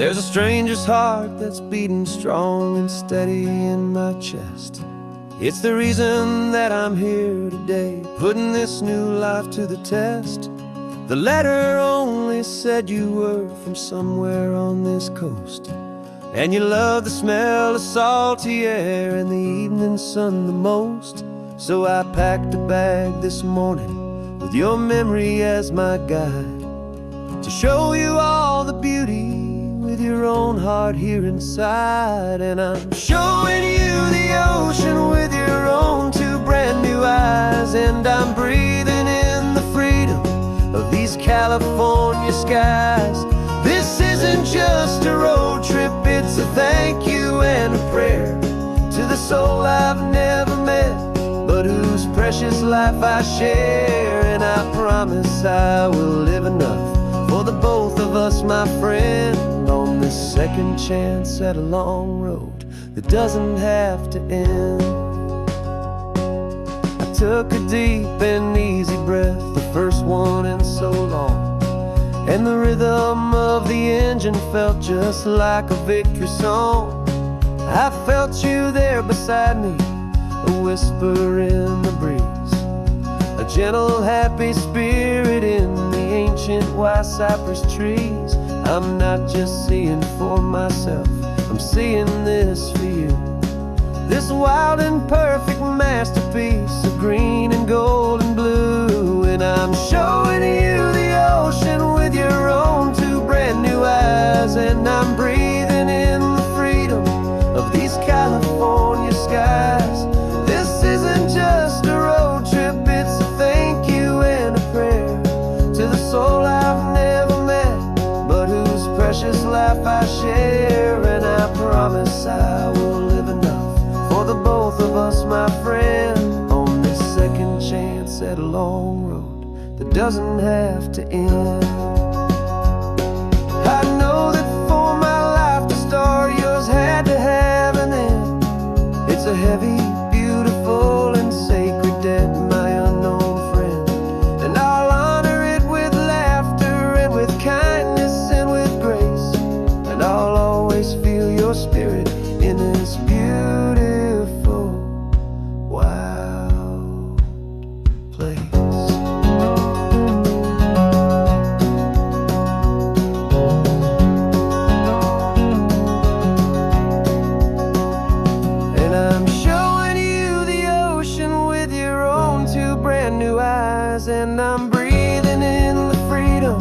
There's a stranger's heart that's beating strong and steady in my chest. It's the reason that I'm here today, putting this new life to the test. The letter only said you were from somewhere on this coast, and you love the smell of salty air and the evening sun the most. So I packed a bag this morning with your memory as my guide, to show you all the beauty with your own heart here inside. And I'm showing you the ocean with your own two brand new eyes, and I'm breathing in the freedom of these California skies. This isn't just a road trip, it's a thank you and a prayer to the soul I've never met, but whose precious life I share. And I promise I will live enough for the both of us, my friend, on this second chance at a long road that doesn't have to end. I took a deep and easy breath, the first one in so long, and the rhythm of the engine felt just like a victory song. I felt you there beside me, a whisper in the breeze, a gentle happy spirit in the ancient white cypress trees. I'm not just seeing for myself, I'm seeing this for you, this wild and perfect masterpiece of green and gold and blue. And I'm showing you the ocean with your own two brand new eyes, and I'm breathing in the freedom of these California skies. This isn't just a road trip, it's a thank you and a prayer to the soul I've never met, but whose precious life I share. And I promise I will live enough for the both of us, my friend, on this second chance at a long road that doesn't have to end. I know that for my life to start, yours had to have an end. It's a heavy, beautiful, and sacred debt, my unknown friend, and I'll honor it with laughter and with kindness and with grace, and I'll always feel your spirit in this beautiful, wild place. And I'm showing you the ocean with your own two brand new eyes, and I'm breathing in the freedom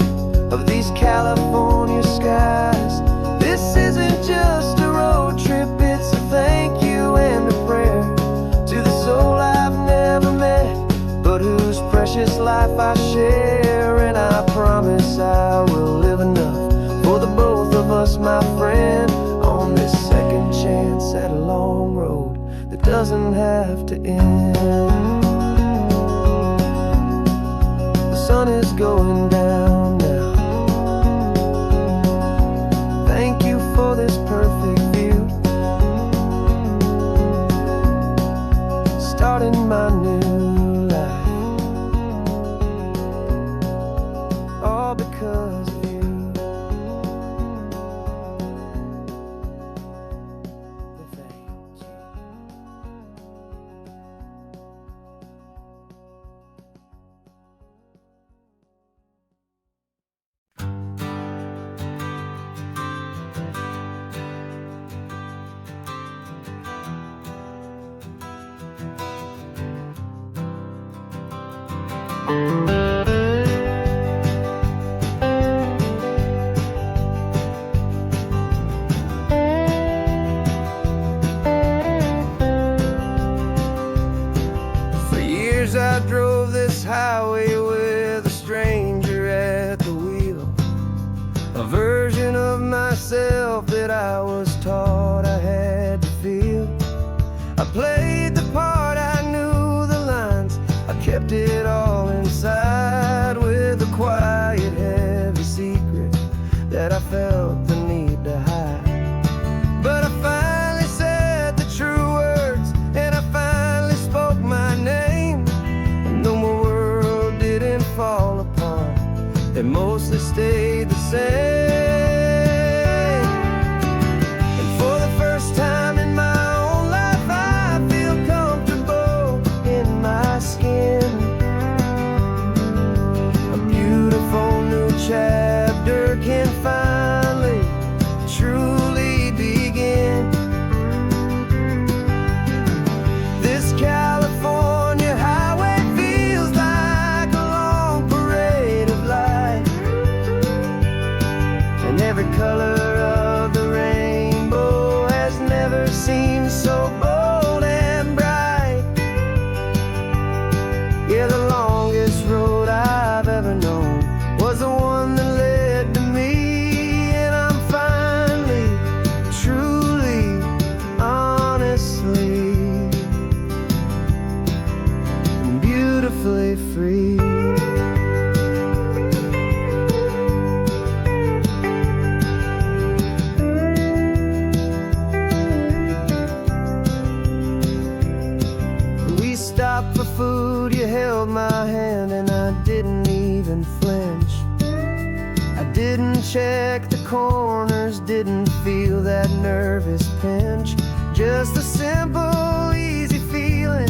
of these California skies. This isn't just a road trip, it's a thank you and a prayer to the soul I've never met, but whose precious life I share. And I promise I will live enough for the both of us, my friend, on this second chance at a long road that doesn't have to end. The sun is going down now. Thank you for this perfect view, starting my new life, all because of you. Thank you. For years I drove this highway with a stranger at the wheel, a version of myself that I was taught I had to feel. I played the part, I knew the lines, I kept it all inside with a quiet, heavy secret that I felt the need to hide. But I finally said the true words, and I finally spoke my name, and though my world didn't fall apart, it mostly stayed the same. beautifully free. We stopped for food, you held my hand, and I didn't even flinch. I didn't check the corners, didn't feel that nervous pinch. Just a simple, easy feeling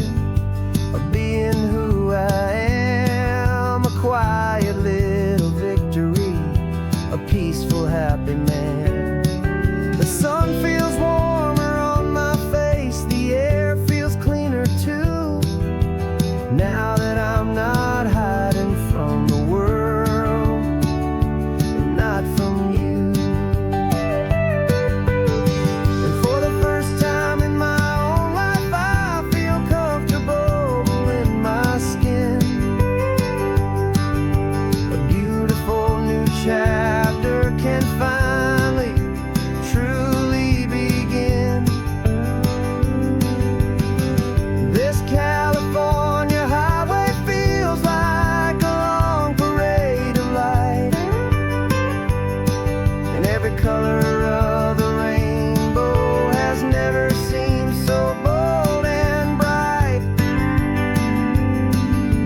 of being who I am. A quiet little victory, a peaceful, happy man. The sun feels warmer on my face, the air feels cleaner too. Now that I'm not hiding from the world, and not from you. And for the first time in my own life, I feel comfortable in my skin. A beautiful new chapter can finally, truly begin. This California highway feels like a long parade of light, and every color of the rainbow has never seemed so bold and bright.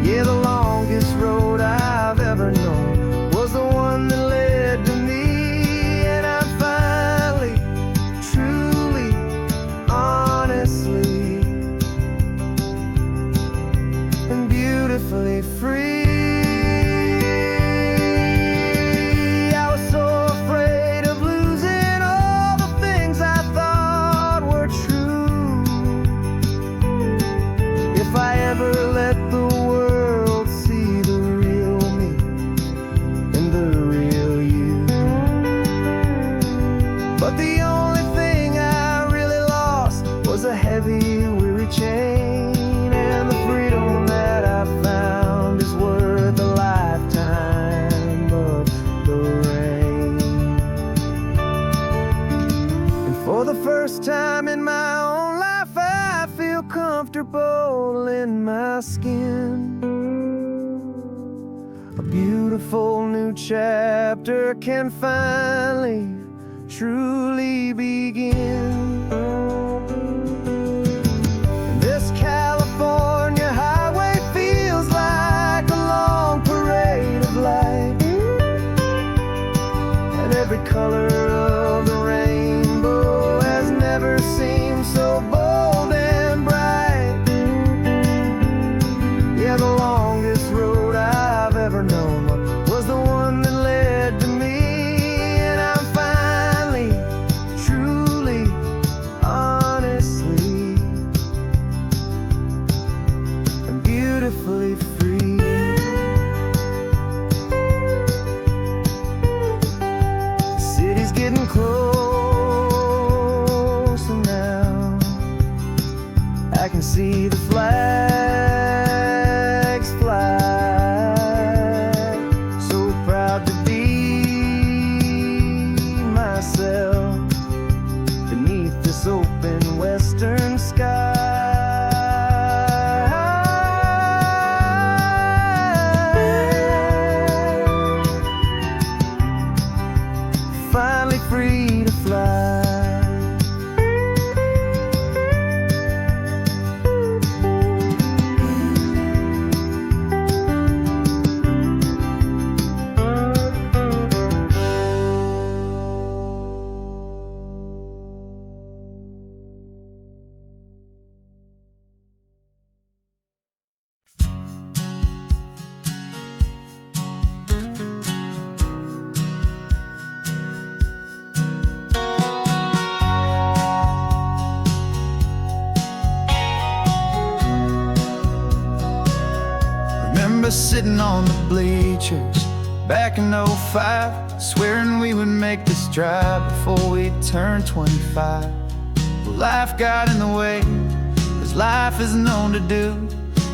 Yeah, the longest road I've ever known was the one that led to me, and I'm finally, truly, honestly, and beautifully free. I was so afraid of losing all the things I thought were true. If I ever let the world see the real me and the real you. But the only thing I really lost was a heavy, weary chain, and the freedom that I found is worth a lifetime of the rain. And for the first time in my own life, I feel comfortable in my skin. A beautiful new chapter can finally, truly begin. This California highway feels like a long parade of light, and every color of the rainbow has never seemed so bold and bright. Yeah, the longest road I've ever known was the one that led to me, and I'm finally, truly, honestly, and beautifully free. The city's getting closer now. I can see the flags fly. So proud to be myself beneath this open western sky. Finally free to fly. Remember sitting on the bleachers back in '05, swearing we would make this drive before we turned 25. Well, life got in the way, as life is known to do,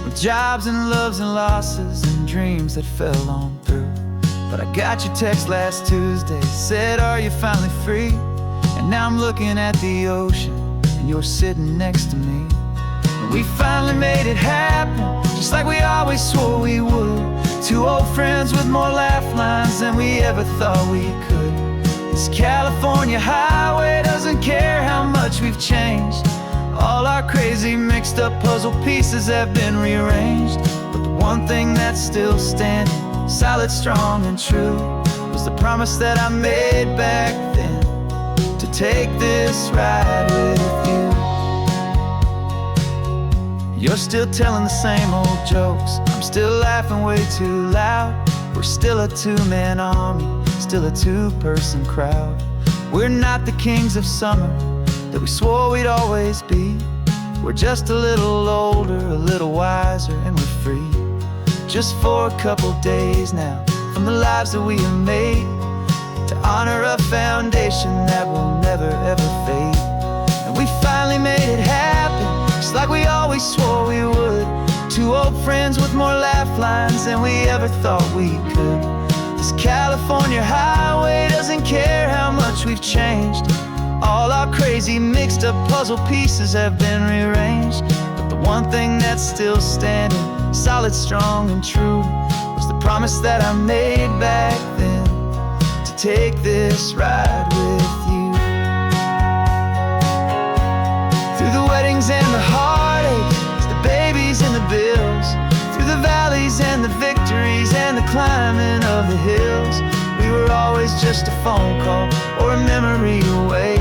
with jobs and loves and losses and dreams that fell on through. But I got your text last Tuesday, said, are you finally free? And now I'm looking at the ocean, and you're sitting next to me. And we finally made it happen, just like we always swore we would. Two old friends with more laugh lines than we ever thought we could. This California highway doesn't care how much we've changed. All our crazy mixed up puzzle pieces have been rearranged, but the one thing that's still standing, solid, strong, and true, was the promise that I made back then, to take this ride with you. You're still telling the same old jokes, I'm still laughing way too loud. We're still a two-man army, still a two-person crowd. We're not the kings of summer that we swore we'd always be. We're just a little older, a little wiser, and we're free. Just for a couple days now, from the lives that we have made, to honor a foundation that will never ever fade. And we finally made it happen, just like we always swore we would. Two old friends with more laugh lines than we ever thought we could. This California highway doesn't care how much we've changed. All our crazy mixed up puzzle pieces have been rearranged, but the one thing that's still standing, solid, strong, and true, was the promise that I made back then, to take this ride with you. Through the weddings and the heartaches, the babies and the bills, through the valleys and the victories and the climbing of the hills, we were always just a phone call or a memory away,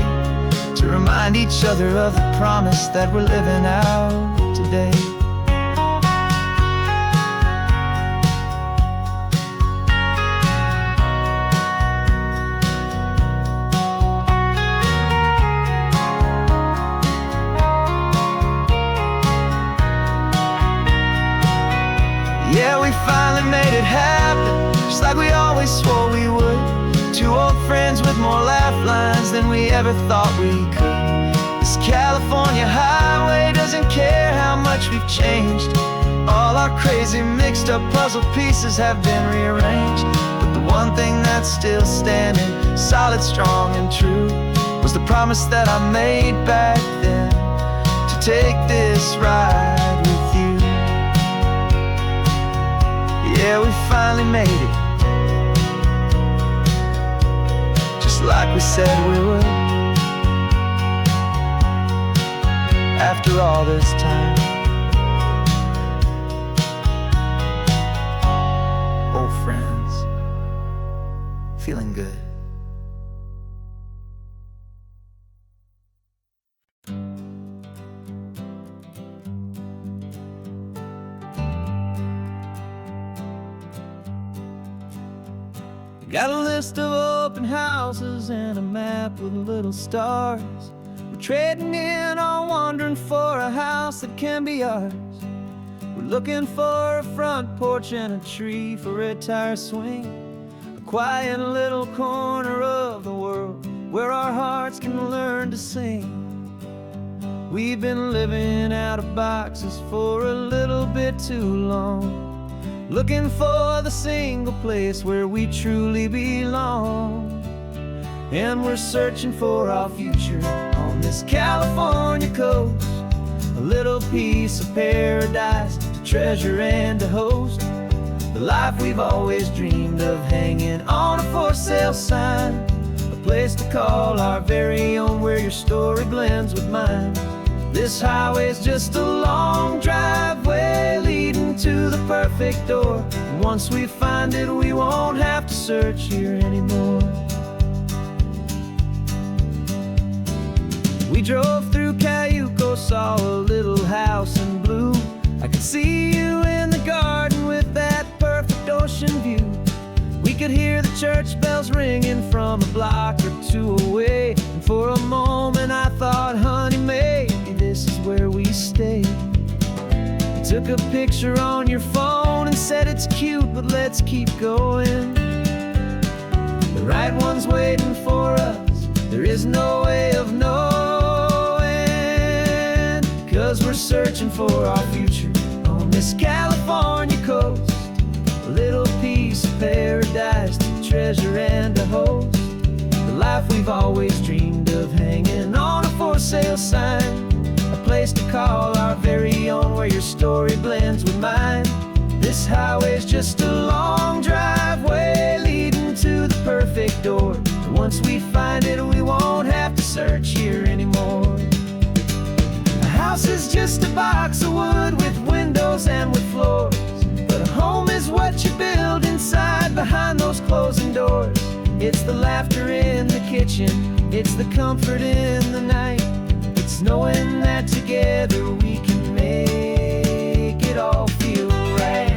to remind each other of the promise that we're living out today. Yeah, we finally made it happen, just like we always swore we would. Two old friends with more laugh lines than we ever thought we could. This California highway doesn't care how much we've changed. All our crazy mixed up puzzle pieces have been rearranged, but the one thing that's still standing, solid, strong, and true, was the promise that I made back then, to take this ride with you. Yeah, we finally made it, like we said we would. After all this time, old friends, feeling good. Got a list of open houses and a map with little stars. We're trading in or wandering for a house that can be ours. We're looking for a front porch and a tree for a tire swing, a quiet little corner of the world where our hearts can learn to sing. We've been living out of boxes for a little bit too long, looking for the single place where we truly belong. And we're searching for our future on this California coast, a little piece of paradise to treasure and to host, the life we've always dreamed of, hanging on a for sale sign, a place to call our very own, where your story blends with mine. This highway's just a long driveway leading to the perfect door, and once we find it, we won't have to search here anymore. We drove through Cayuco, saw a little house in blue. I could see you in the garden with that perfect ocean view. We could hear the church bells ringing from a block or two away, and for a moment I thought, honey, maybe this is where we stay. You took a picture on your phone and said it's cute, but let's keep going. The right one's waiting for us, there is no way of knowing, 'cause we're searching for our future on this California coast, a little piece of paradise to treasure and to host, the life we've always dreamed of, hanging on a for sale sign, a place to call our very own, where your story blends with mine. This highway's just a long driveway leading to the perfect door. And once we find it, we won't have to search here anymore. A house is just a box of wood with windows and with floors. But a home is what you build inside behind those closing doors. It's the laughter in the kitchen, it's the comfort in the night. It's knowing that together we can make it all feel right.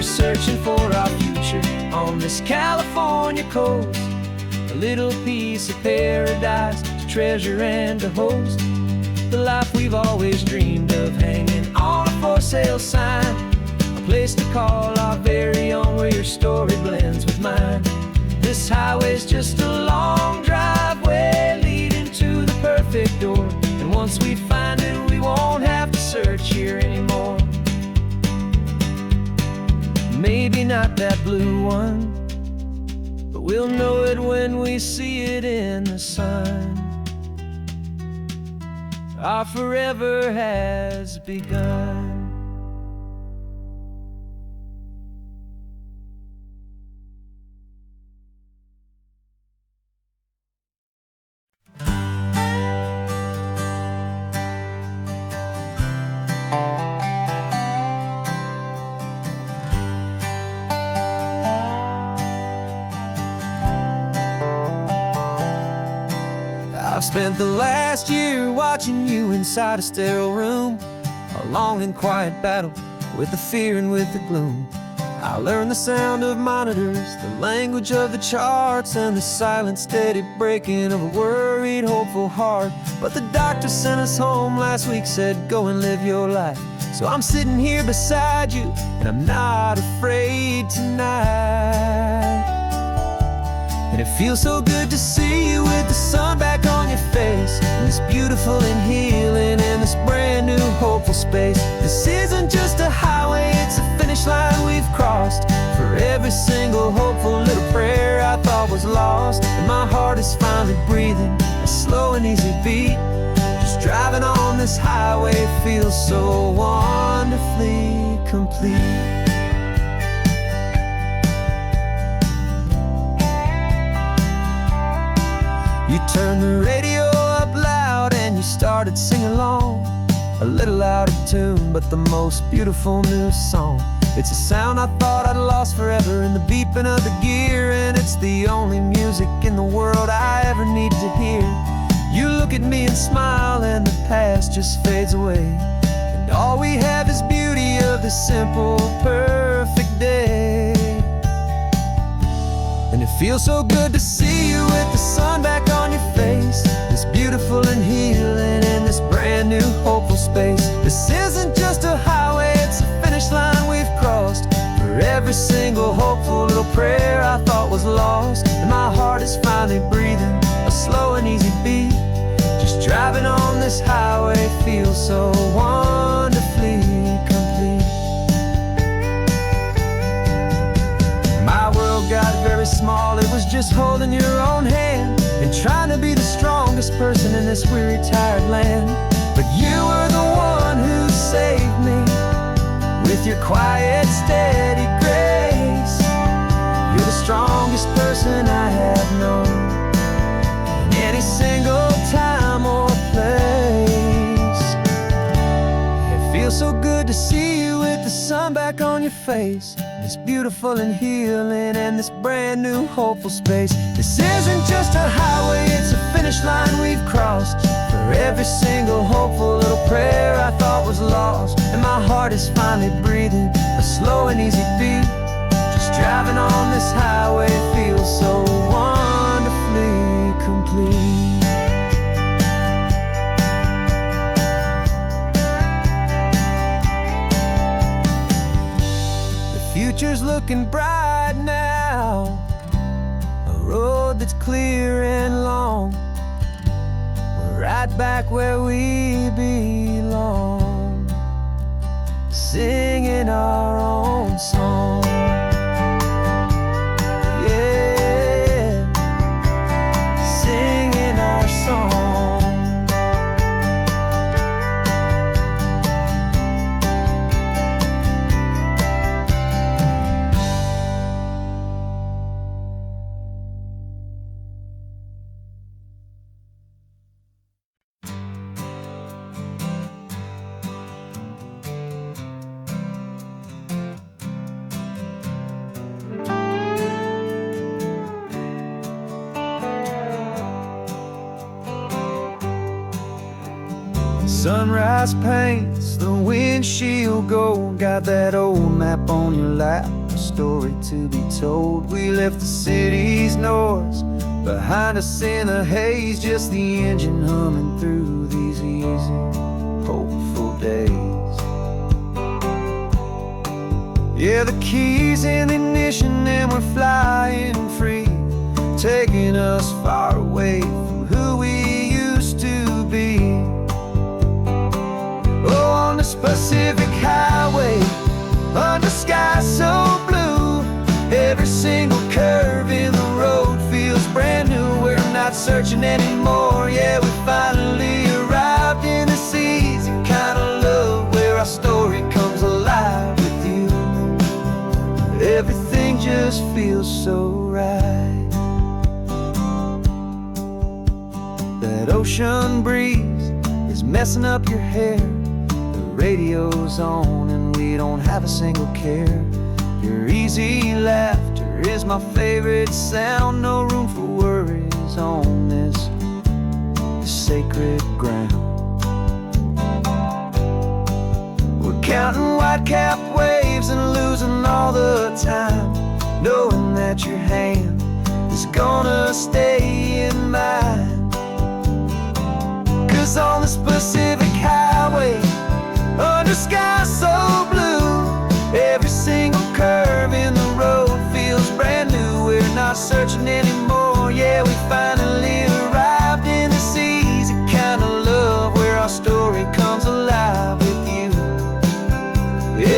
Searching for our future on this California coast. A little piece of paradise to treasure and to host. The life we've always dreamed of, hanging on a for sale sign. A place to call our very own, where your story blends with mine. This highway's just a long driveway leading to the perfect door. And once we find it, we won't have to search here anymore. Maybe not that blue one, but we'll know it when we see it in the sun. Our forever has begun. I've spent the last year watching you inside a sterile room, a long and quiet battle with the fear and with the gloom. I learned the sound of monitors, the language of the charts, and the silent, steady breaking of a worried, hopeful heart. But the doctor sent us home last week, said, go and live your life. So I'm sitting here beside you, and I'm not afraid tonight. And it feels so good to see you with the sun back on your face, and this beautiful and healing in this brand new hopeful space. This isn't just a highway, it's a finish line we've crossed. For every single hopeful little prayer I thought was lost. And my heart is finally breathing a slow and easy beat. Just driving on this highway feels so wonderfully complete. You turned the radio up loud and you started singing along. A little out of tune, but the most beautiful new song. It's a sound I thought I'd lost forever in the beeping of the gear. And it's the only music in the world I ever need to hear. You look at me and smile and the past just fades away. And all we have is beauty of this simple, perfect day. And it feels so good to see you with the sun back on your face. This beautiful and healing in this brand new hopeful space. This isn't just a highway, it's a finish line we've crossed. For every single hopeful little prayer I thought was lost. And my heart is finally breathing a slow and easy beat. Just driving on this highway feels so wonderfully complete. My world got very small, it was just holding your own hand and trying to be the strongest person in this weary, tired land. But you were the one who saved me with your quiet, steady grace. You're the strongest person I have known in any single time or place. It feels so good to see you with the sun back on your face. This beautiful and healing and this brand new hopeful space. This isn't just a highway, it's a finish line we've crossed. For every single hopeful little prayer I thought was lost. And my heart is finally breathing a slow and easy beat. Just driving on this highway feels so wonderfully complete. future's looking bright now, a road that's clear and long. We're right back where we belong, singing our own song. Yeah, singing our song. Sunrise paints the windshield gold. Got that old map on your lap, a story to be told. We left the city's noise behind us in the haze, just the engine humming through these easy, hopeful days. Yeah, the keys in the ignition and we're flying free, taking us far away from who we used to be. Oh, on this Pacific highway, under sky so blue, every single curve in the road feels brand new. We're not searching anymore, yeah, we finally arrived in this easy kind of love, where our story comes alive with you. Everything just feels so right. That ocean breeze is messing up your hair, radio's on and we don't have a single care. Your easy laughter is my favorite sound. No room for worries on this sacred ground. We're counting white-capped waves and losing all the time, knowing that your hand is gonna stay in mine. 'Cause on this Pacific highway, under sky so blue, every single curve in the road feels brand new. We're not searching anymore, yeah, we finally arrived in this easy kind of love, where our story comes alive with you.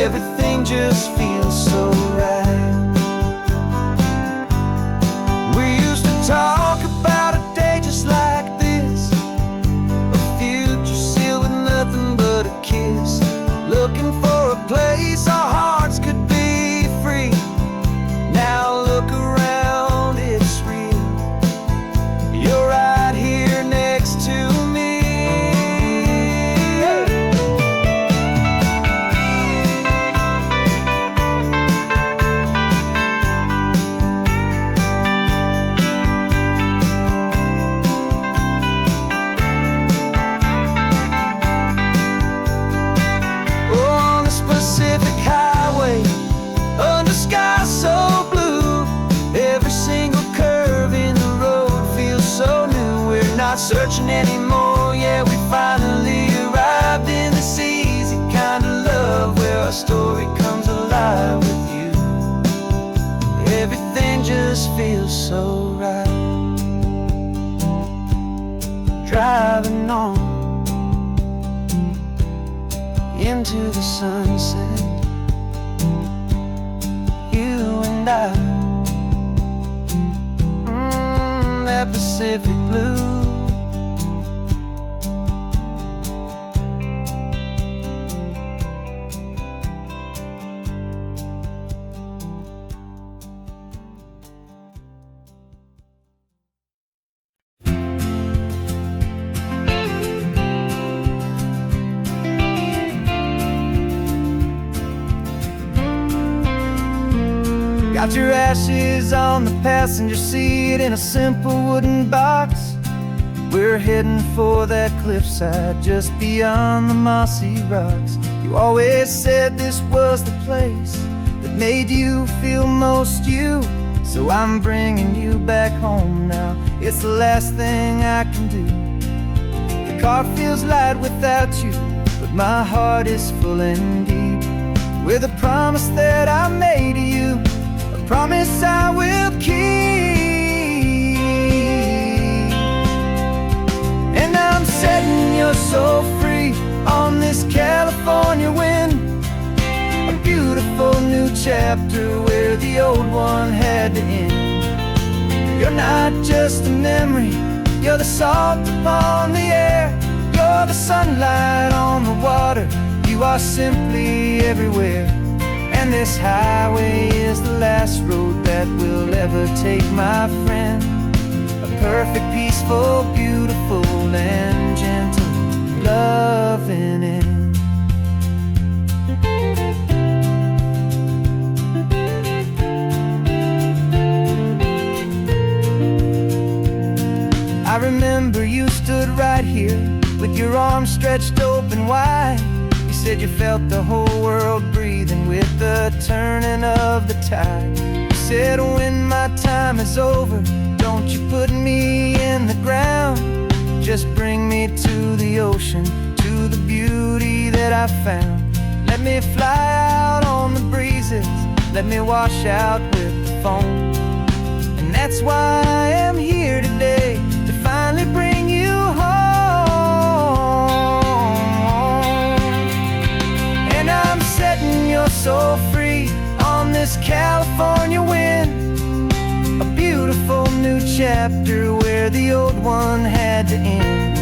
Everything just feels so right. We used to talk about a day just like this, a future sealed with nothing but a kiss, looking for a place our hearts could be free. Now look around, it's real. You're right here next to me. Pacific highway, under sky so blue, every single curve in the road feels so new. We're not searching anymore, yeah, we finally arrived in this easy kind of love, where our story comes alive with you. Everything just feels so right. Driving on into the sunset, you and I, that Pacific blue. Got your ashes on the passenger seat in a simple wooden box. We're heading for that cliffside just beyond the mossy rocks. You always said this was the place that made you feel most you, so I'm bringing you back home now. It's the last thing I can do. The car feels light without you, but my heart is full and deep with a promise that I made promise I will keep. And I'm setting your soul free on this California wind, a beautiful new chapter where the old one had to end. You're not just a memory, you're the salt upon the air, you're the sunlight on the water, you are simply everywhere. And this highway is the last road that we'll ever take, my friend. A perfect, peaceful, beautiful, and gentle loving end. I remember you stood right here with your arms stretched open wide. You said you felt the whole world breathing with the turning of the tide. You said, when my time is over, don't you put me in the ground, just bring me to the ocean, to the beauty that I found. Let me fly out on the breezes, let me wash out with the foam. And that's why I am here today, to finally bring you home. And I'm setting your soul free on this California wind, a beautiful new chapter where the old one had to end.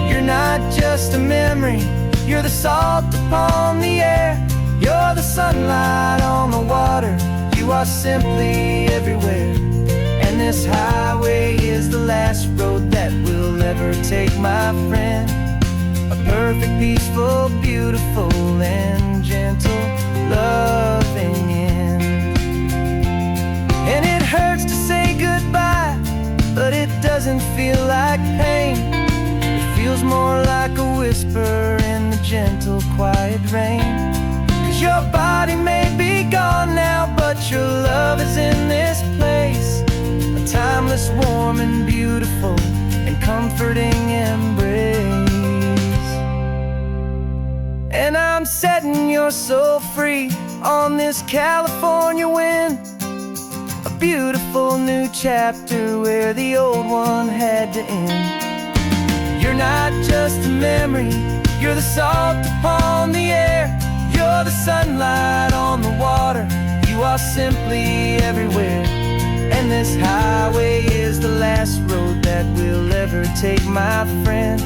You're not just a memory, you're the salt upon the air, you're the sunlight on the water, you are simply everywhere. And this highway is the last road that we'll ever take, my friend. A perfect, peaceful, beautiful, and gentle loving end. And it hurts to say goodbye, but it doesn't feel like pain. It feels more like a whisper in the gentle, quiet rain. 'Cause your body may be gone now, but your love is in this place, a timeless, warm, and beautiful, and comforting embrace. And I'm setting your soul free on this California wind, a beautiful new chapter where the old one had to end. You're not just a memory, you're the salt upon the air, you're the sunlight on the water, you are simply everywhere. And this highway is the last road that we'll ever take, my friend.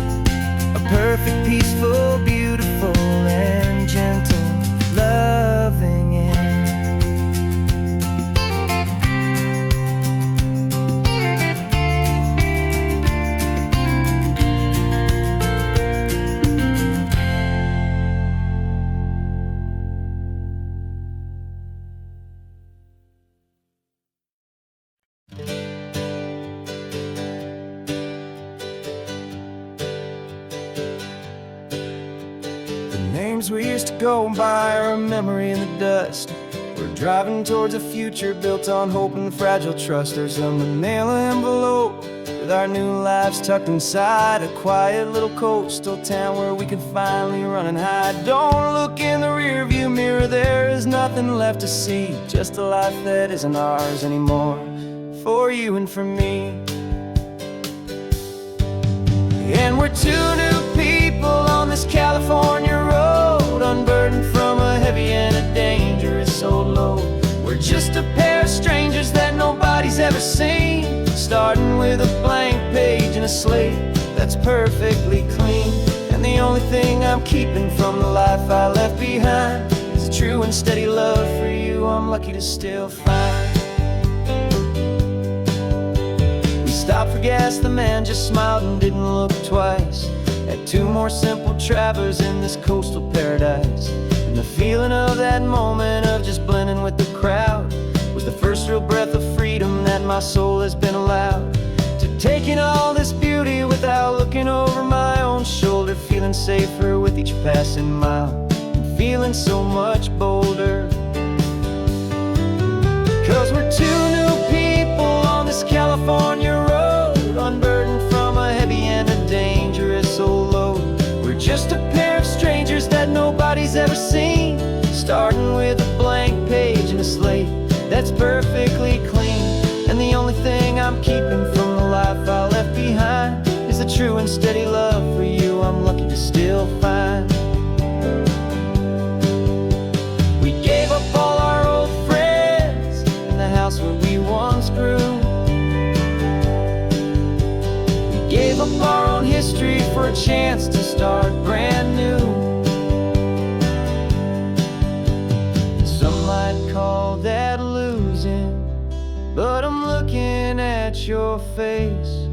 A perfect, peaceful, beautiful, and gentle loving end. Names we used to go by are a memory in the dust. We're driving towards a future built on hope and fragile trust. There's a manila envelope with our new lives tucked inside, a quiet little coastal town where we can finally run and hide. Don't look in the rearview mirror, there is nothing left to see, just a life that isn't ours anymore, for you and for me. And we're two new people on this California road, unburdened from a heavy and a dangerous old load. We're just a pair of strangers that nobody's ever seen, starting with a blank page and a slate that's perfectly clean. And the only thing I'm keeping from the life I left behind is a true and steady love for you I'm lucky to still find. Stopped for gas, the man just smiled and didn't look twice. Had two more simple travelers in this coastal paradise. And the feeling of that moment of just blending with the crowd was the first real breath of freedom that my soul has been allowed to take in all this beauty without looking over my own shoulder, feeling safer with each passing mile, and feeling so much bolder. 'Cause we're two new people on this California road, unburdened from a heavy and a dangerous old load. We're just a pair of strangers that nobody's ever seen, starting with a blank page and a slate that's perfectly clean. And the only thing I'm keeping from the life I left behind is the true and steady love for you I'm lucky to still find. We gave up all our old friends in the house where we once grew. We gave up our own history for a chance to start brand new. Some might call that losing, but I'm looking at your face,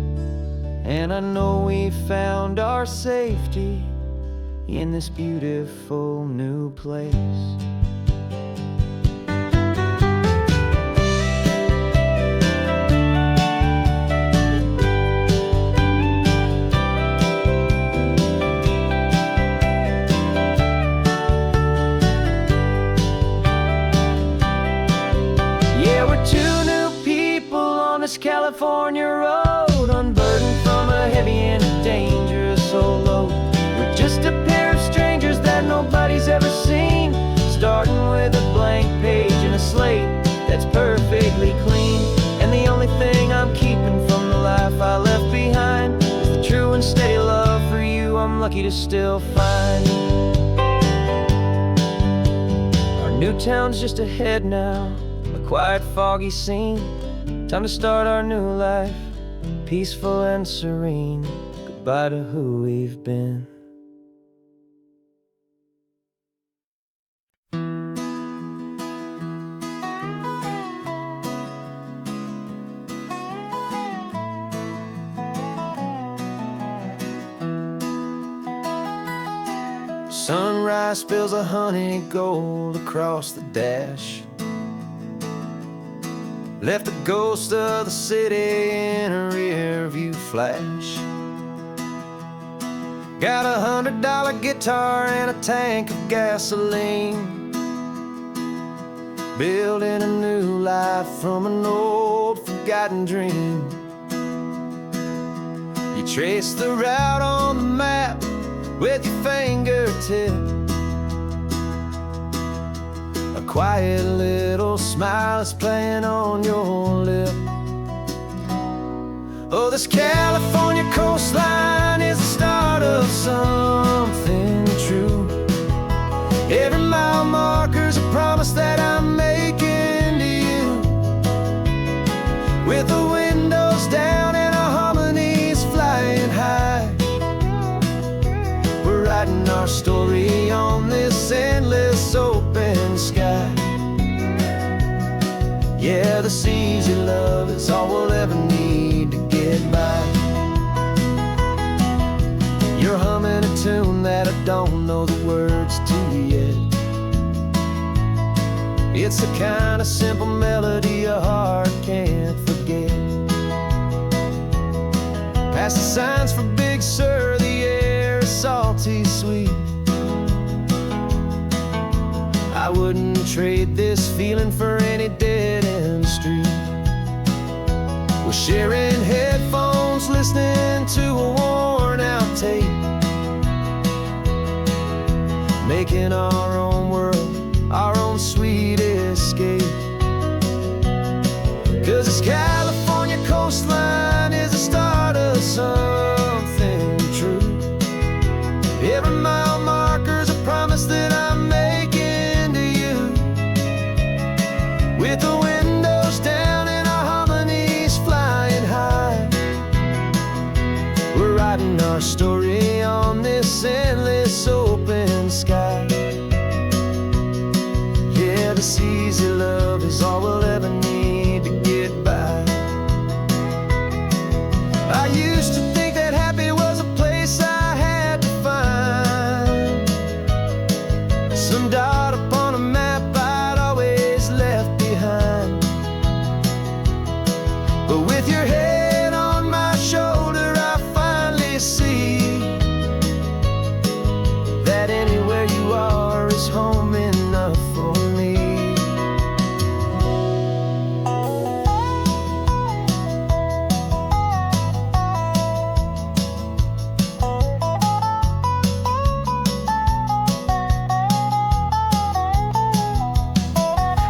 and I know we found our safety in this beautiful new place. Yeah, we're two new people on this California road, unburdened from a heavy and dangerous old load. We're just a pair of strangers that nobody's ever seen, starting with a blank page and a slate that's perfectly clean. And the only thing I'm keeping from the life I left behind is the true and steady love for you I'm lucky to still find. Our new town's just ahead now, a quiet, foggy scene. Time to start our new life, peaceful and serene. Goodbye to who we've been. Sunrise spills a honey gold across the dash, left the ghost of the city in a rear view flash. Got a $100 guitar and a tank of gasoline, building a new life from an old forgotten dream. You trace the route on the map with your fingertip, a quiet little smile is playing on your lip. Oh, this California coastline is the start of something true. Every mile marker's a promise that I'm making to you. With the windows down and our harmonies flying high, we're writing our story on this endless open sky. Yeah, this easy love is all we'll ever need to get by. You're humming a tune that I don't know the words to yet. It's the kind of simple melody a heart can't forget. Past the signs for Big Sur, the air is salty sweet. I wouldn't trade this feeling for any dead-end street. We're sharing headphones, listening to a worn-out tape, making our own world, our own sweet escape. 'Cause this California coastline is the start of something true. Every mile marker's a promise that I'm making to you. With the windows down and our harmonies flying high, we're writing our story on this endless open sky. Yeah, this easy love is all we'll ever need to get by. I used to think that happy was a place I had to find, some dot upon a map I'd always left behind. But with your head on my shoulder, I finally see that anywhere you are is home enough for me.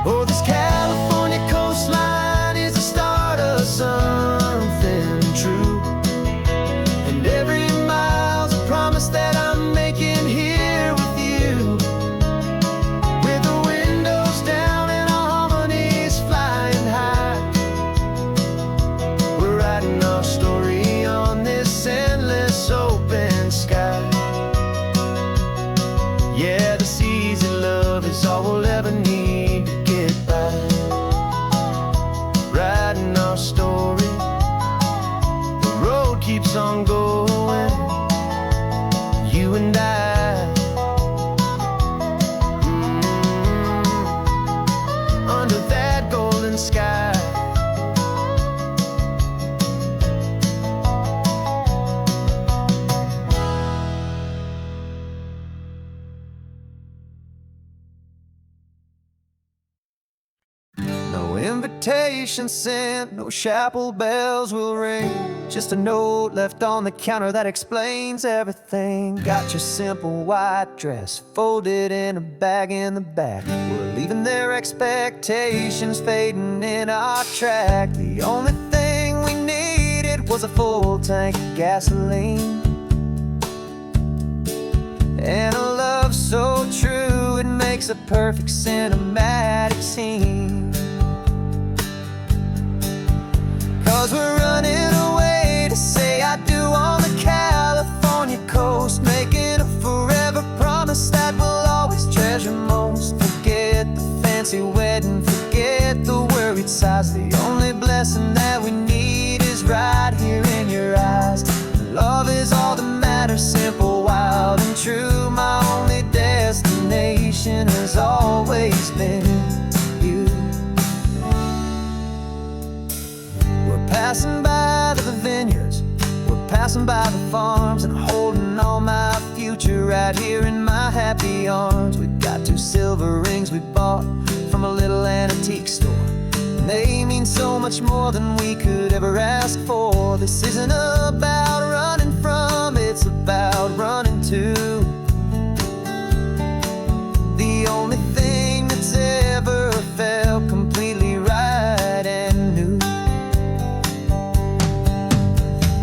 Oh, this California invitation sent, no chapel bells will ring. Just a note left on the counter that explains everything. Got your simple white dress folded in a bag in the back. We're leaving their expectations fading in our track. The only thing we needed was a full tank of gasoline, and a love so true it makes a perfect cinematic scene. 'Cause we're running away to say I do on the California coast, making a forever promise that we'll always treasure most. Forget the fancy wedding, forget the worried sighs. The only blessing that we need is right here in your eyes. Love is all that matters, simple, wild, and true. My only destination has always been you. We're passing by the vineyards, we're passing by the farms, and holding all my future right here in my happy arms. We've got 2 silver rings we bought from a little antique store, and they mean so much more than we could ever ask for. This isn't about running from, it's about running to the only thing that's ever felt completely right and new.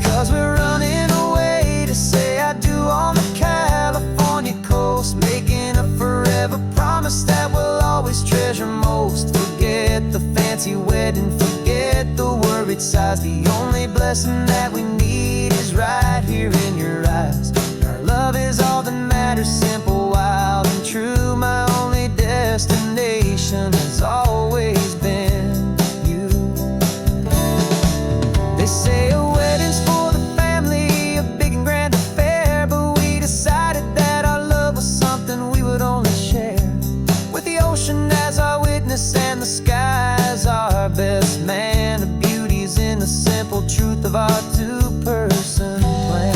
'Cause we're running away to say I do on the California coast, making a forever promise that we'll always treasure most. Forget the fancy wedding, forget the worried sighs. The only blessing that we need is right here in your eyes. Our love is all that matters, simple, wild, and true. My only destination has always been you. They say a wedding's for the family, a big and grand affair, but we decided that our love was something we would only share with the ocean as our witness and the sky as our best man. The beauty's in the simple truth of our 2-person plan.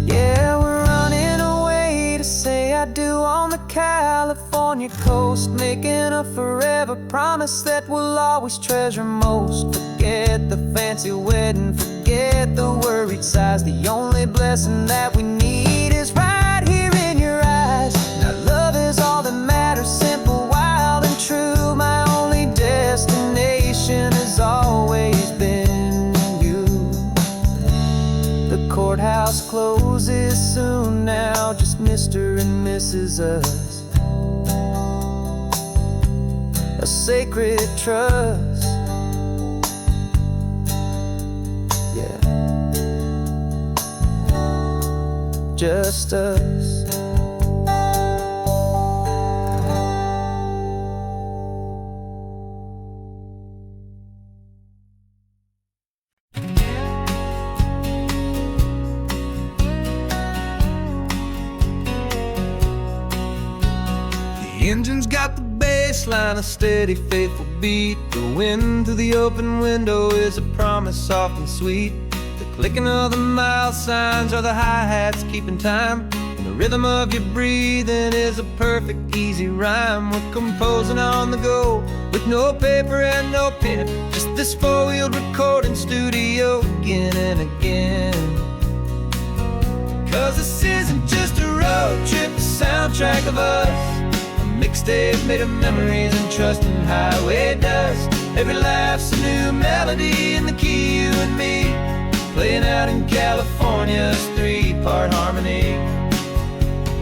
Yeah, we're running away to say I do on the California coast, making a forever promise that we'll always treasure most. Forget the fancy wedding, forget the worried sighs. The only blessing that we need is right here in your eyes. Now love is all that matters, simple, wild, and true. My only destination has always been you. The courthouse closes soon now, just Mr. and Mrs. Us, a sacred trust. Yeah, just us. The engine's got the bass line, a steady, faithful beat. The wind through the open window is a promise soft and sweet. The clicking of the mile signs are the hi-hats keeping time, and the rhythm of your breathing is a perfect, easy rhyme. We're composing on the go with no paper and no pen, just this 4-wheeled recording studio again and again. 'Cause this isn't just a road trip, the soundtrack of us, mixtape made of memories and trust in highway dust. Every laugh's a new melody in the key, you and me, playing out in California's 3-part harmony.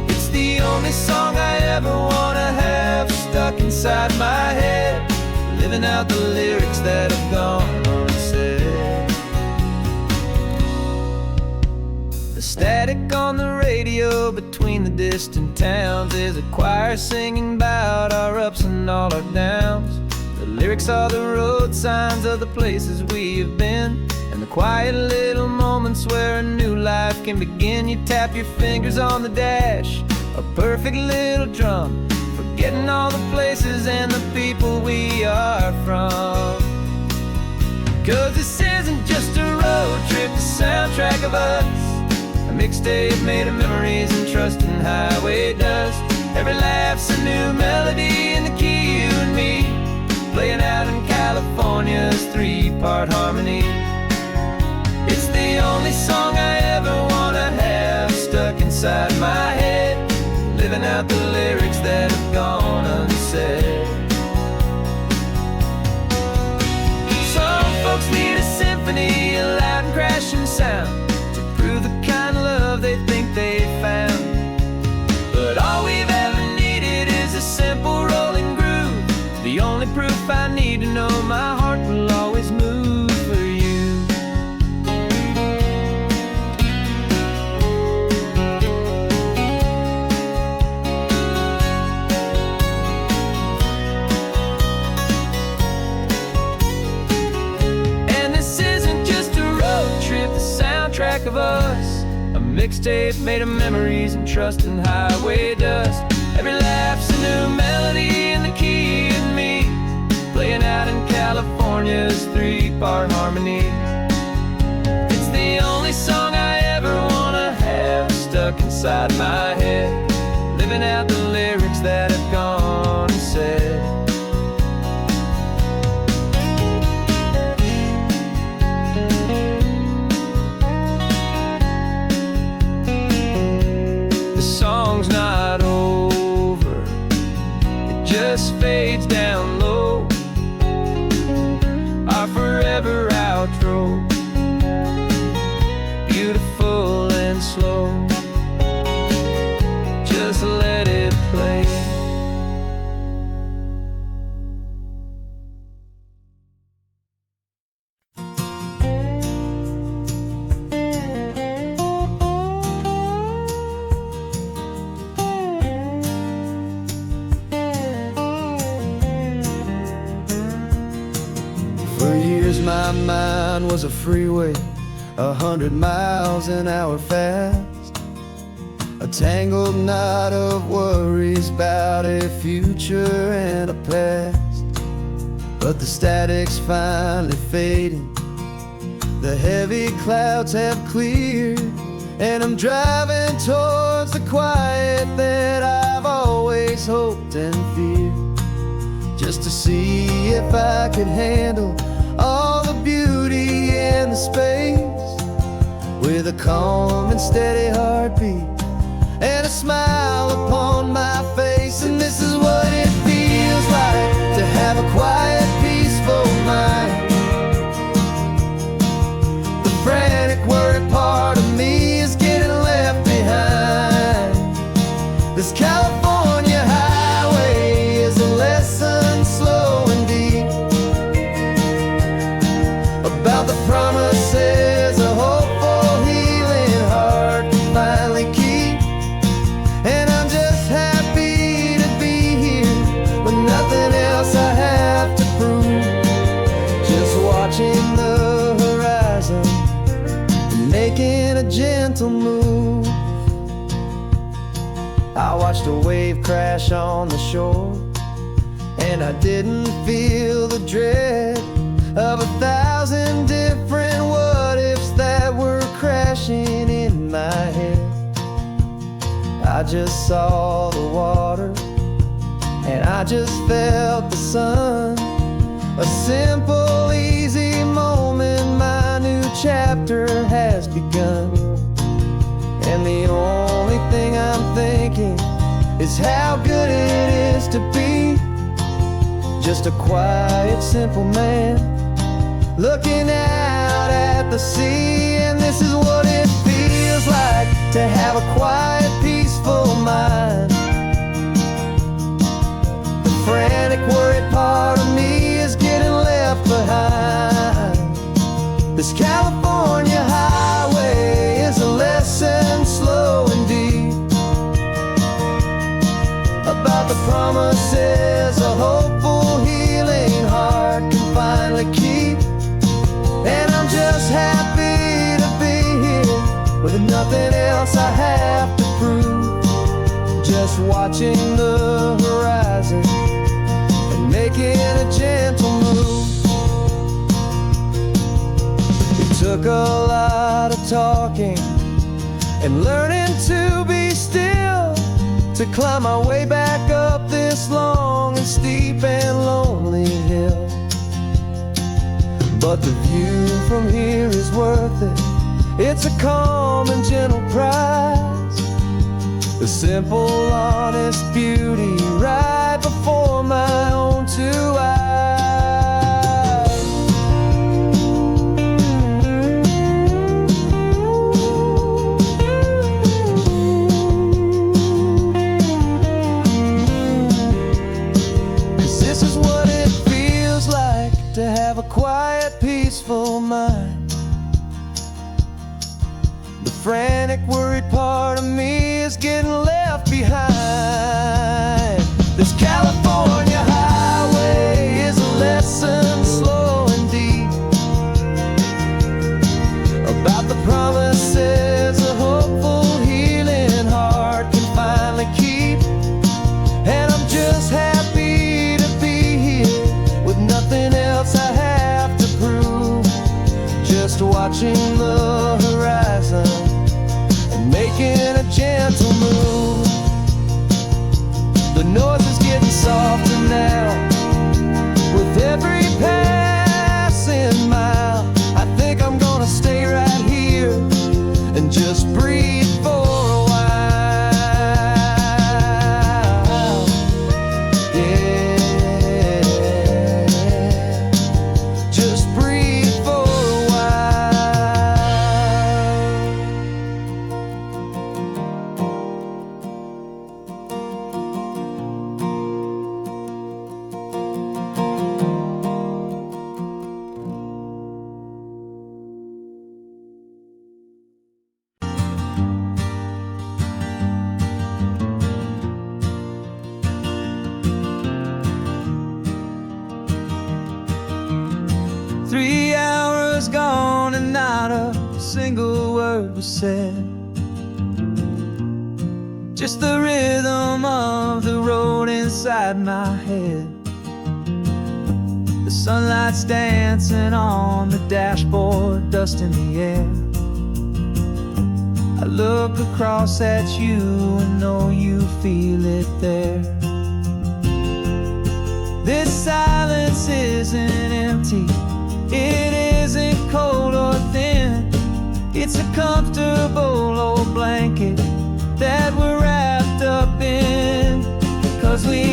It's the only song I ever wanna have stuck inside my head, living out the lyrics that have gone unsaid. The static on the radio between the distant towns is a choir singing about our ups and all our downs. The lyrics are the road signs of the places we have been, and the quiet little moments where a new life can begin. You tap your fingers on the dash, a perfect little drum, forgetting all the places and the people we are from. 'Cause this isn't just a road trip, the soundtrack of us. A mixtape made of memories and trust in highway dust. Every laugh's a new melody in the key, you and me, playing out in California's 3-part harmony. It's the only song I ever wanna have stuck inside my head, living out the lyrics that have gone unsaid. Some folks need a symphony, a loud and crashing sound, to prove the kind of love they think they found. But all we've ever needed is a simple rolling groove, the only proof I need to know my heart will always move for you. And this isn't just a road trip, the soundtrack of us. A mixtape made of memories and trust in highway dust. Every laugh's a new melody in the key and me, playing out in California's 3-part harmony. It's the only song I ever wanna have stuck inside my head, living out the lyrics that have gone unsaid. The song's not over, it just fades down low, our forever outro, beautiful and slow. Just let it play. For years my mind was a freeway, 100 miles an hour fast, a tangled knot of worries about a future and a past. But the static's finally fading, the heavy clouds have cleared, and I'm driving towards the quiet that I've always hoped and feared, just to see if I could handle all the beauty and the space, with a calm and steady heartbeat and a smile upon my face. And this is what it feels like to have a quiet, peaceful mind. The frantic, worried part of me is getting left behind. This California highway is a lesson slow and deep about the promises a hopeful, healing heart can finally keep. And I'm just happy to be here with nothing else I have to prove, just watching the horizon and making a gentle move. I watched a wave crash on the shore, and I didn't feel the dread of 1,000 different what-ifs that were crashing in my head. I just saw the water, and I just felt the sun. A simple, easy moment, my new chapter has begun. And the only thing I'm thinking is how good it is to be just a quiet, simple man looking out at the sea. And this is what it feels like to have a quiet, peaceful mind. The frantic, worried part of me is getting left behind. This California highway is a lesson slow and deep about the promises a hopeful, healing heart can finally keep. And I'm just happy to be here with nothing else I have to prove, just watching the horizon and making a gentle move. took a lot of talking and learning to be still, to climb my way back up this long and steep and lonely hill. But the view from here is worth it. It's a calm and gentle prize, the simple, honest beauty right before my own two eyes. 'Cause this is what it feels like to have a quiet, peaceful mind. The frantic, worried part of me is getting left behind. This California highway is a lesson slow and deep about the promises a hopeful, healing heart can finally keep. And I'm just happy to be here with nothing else I have to prove, just watching the horizon and making a gentle move. The noise is getting softer now with every passing mile. I think I'm gonna stay right here and just breathe for a while. Yeah, just breathe for a while. 3 hours gone and not a single word was said. Just the rhythm of the road inside my head. The sunlight's dancing on the dashboard, dust in the air. I look across at you and know you feel it there. This silence isn't empty, it isn't cold or thin. It's a comfortable old blanket that we're wrapped up in. 'Cause we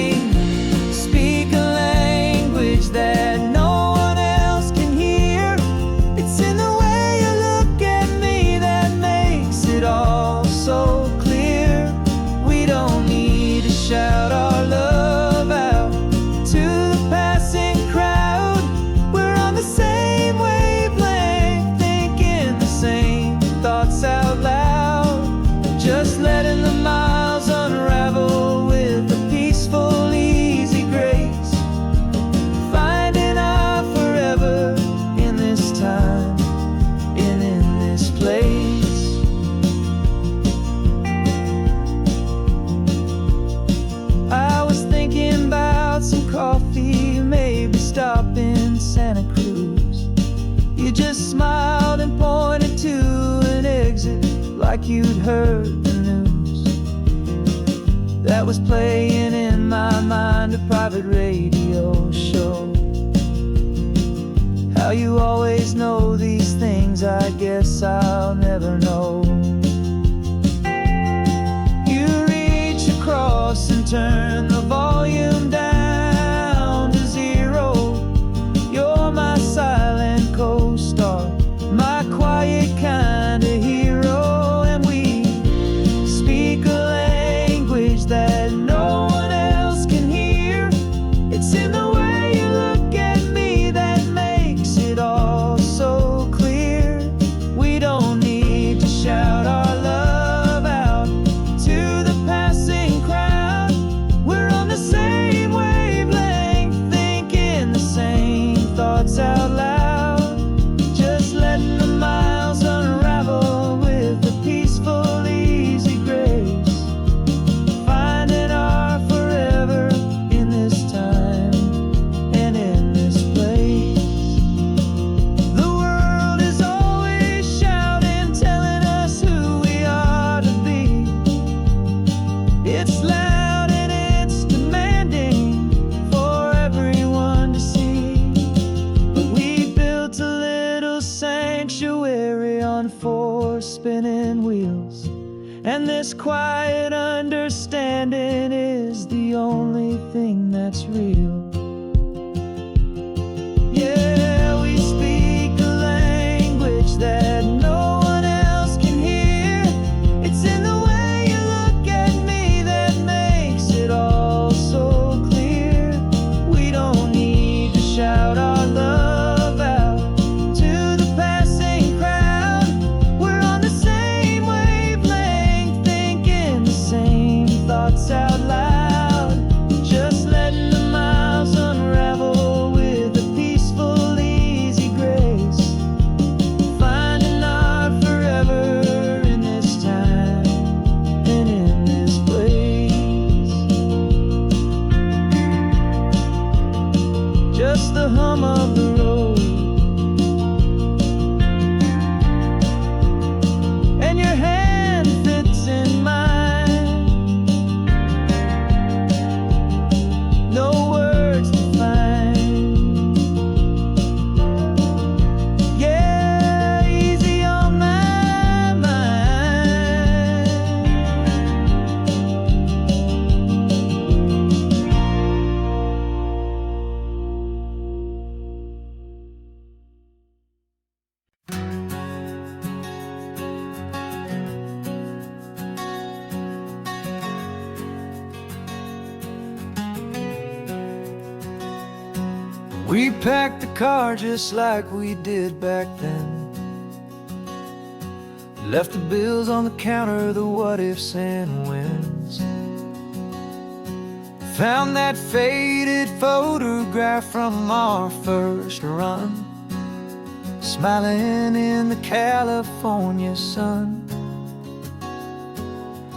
speak a language that no one else can hear. It's in the way you look at me that makes it all so clear. We don't need to shout our love out to the passing crowd. We're on the same wavelength, thinking the same thoughts out loud. Just letting the miles unravel with a peaceful, easy grace. Finding our forever in this time and in this place. I was thinking about some coffee, maybe stop in Santa Cruz. You just smiled and pointed to an exit like you'd heard the news. That was playing in my mind, a private radio show. How you always know these things, I guess I'll never know. You reach across and turn the volume down to 0. You're my silent co-star, my quiet kind of hero. And we speak a language that no one else can hear. It's in the way you look at me that makes it all so clear. We don't need to shout our love out to the passing crowd. We're And this quiet understanding is the only thing that's real. Yeah, we speak a language that no one else can hear. It's in the way you look at me that makes it all so clear. We don't need to shout our love out to the passing crowd. We're on the same wavelength, thinking the same thoughts out loud. Just letting the miles unravel with a peaceful, easy grace. Finding our forever in this time and in this place. Just the hum of the road and your hand fits in mine. No words to find. Yeah, easy on my mind. We packed the car just like we did back then. Left the bills on the counter, the what ifs and whens. Found that faded photograph from our first run, smiling in the California sun.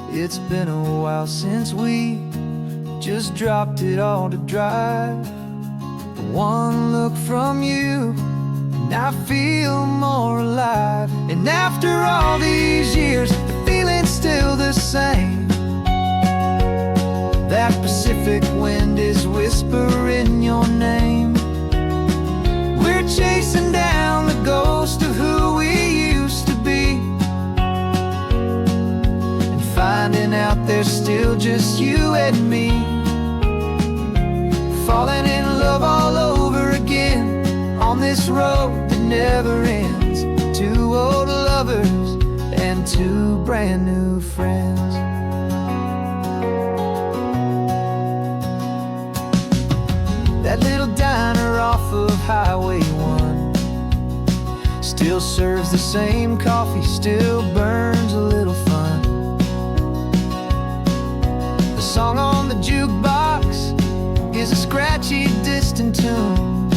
It's been a while since we just dropped it all to drive. One look from you and I feel more alive. And after all these years, the feeling's still the same. That Pacific wind is whispering your name. We're chasing down the ghost of who we used to be, and finding out there's still just you and me. Falling in love all over again on this road that never ends. Two old lovers and two brand new friends. That little diner off of Highway 1 still serves the same coffee, still burns a little fun. The song on the jukebox is a scratchy, distant tune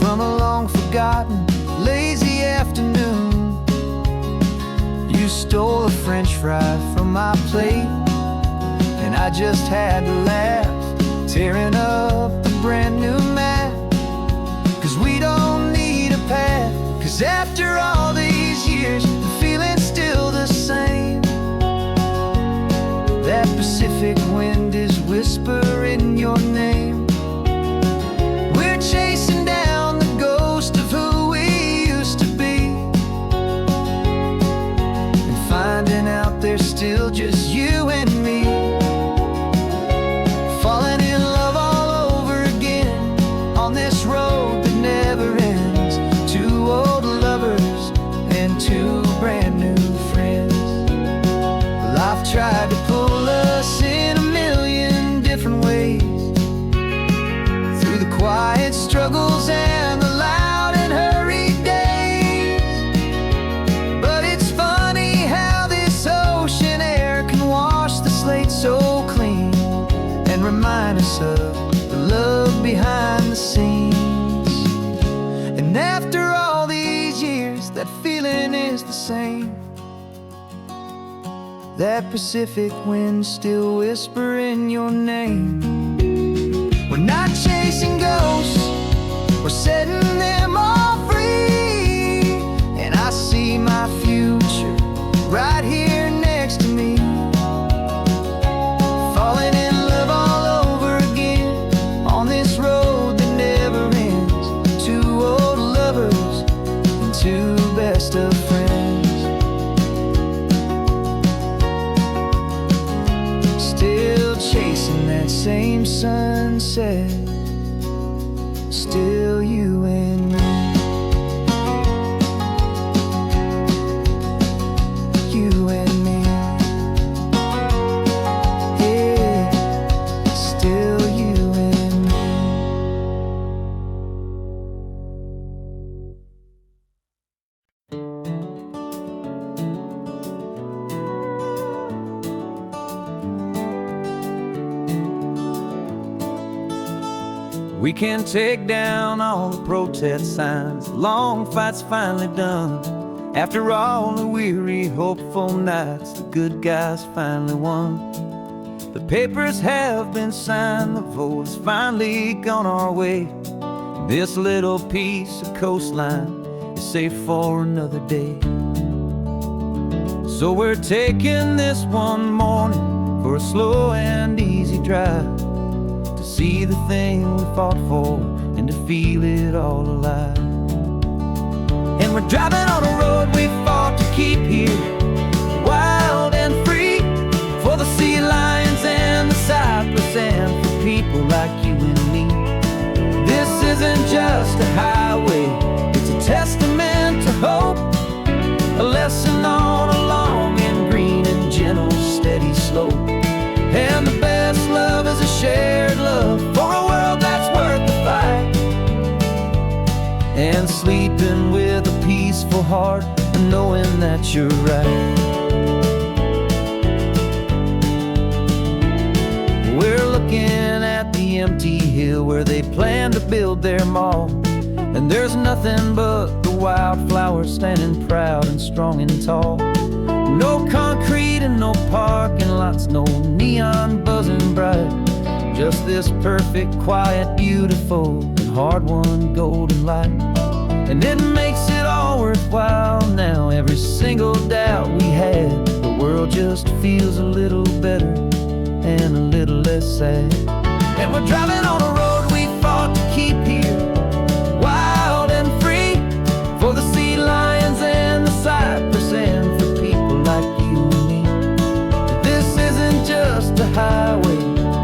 from a long-forgotten, lazy afternoon. You stole a French fry from my plate, and I just had to laugh, tearing up the brand new map. 'Cause we don't need a path, 'cause after all these years, the feeling's still the same. That Pacific wind is whispering your name. We're chasing down the ghost of who we used to be, and finding out there's still just you and me. Falling in love all over again on this road that never ends. Two old lovers and two brand new friends. Life tried to pull us in a million different ways, through the quiet struggles and the loud and hurried days. But it's funny how this ocean air can wash the slate so clean and remind us of the love behind the scenes. And after all these years, that feeling is the same. That Pacific wind still whispering your name. We're not chasing ghosts, we're setting them all free. And I see my future right here next to me. Falling in love all over again on this road that never ends. Two old lovers and two best of friends. We can take down all the protest signs. Long fight's finally done. After all the weary, hopeful nights, the good guys finally won. The papers have been signed, the vote's finally gone our way. This little piece of coastline is safe for another day. So we're taking this one morning for a slow and easy drive, to see the thing we fought for and to feel it all alive. And we're driving on a road we fought to keep here, wild and free, for the sea lions and the cypress and for people like you and me. This isn't just a highway, it's a testament to hope, a lesson on a long and green and gentle steady slope. And the best love is a shared love for a world that's worth the fight, and sleeping with a peaceful heart and knowing that you're right. We're looking at the empty hill where they plan to build their mall, and there's nothing but the wildflowers standing proud and strong and tall. No concrete and no parking lots, no neon buzzing bright, just this perfect, quiet, beautiful, and hard-won golden light. And it makes it all worthwhile now. Every single doubt we had, the world just feels a little better and a little less sad. And we're driving on a road we fought to keep here, wild and free, for the sea lions and the cypress and for people like you and me. This isn't just a highway,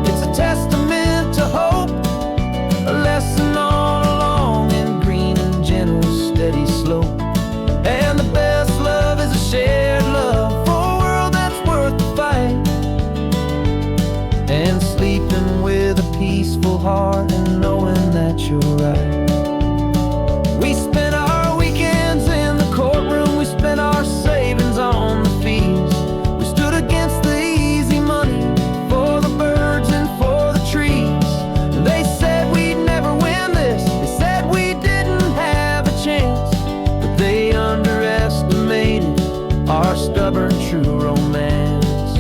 it's a testament to hope, a lesson on a long and green and gentle steady slope. And the best love is a shared love for a world that's worth the fight, and sleeping with a peaceful heart and knowing that you're right. We spent our weekends in the courtroom, we spent our savings on the fees. We stood against the easy money for the birds and for the trees. They said we'd never win this, they said we didn't have a chance, but they underestimated our stubborn true romance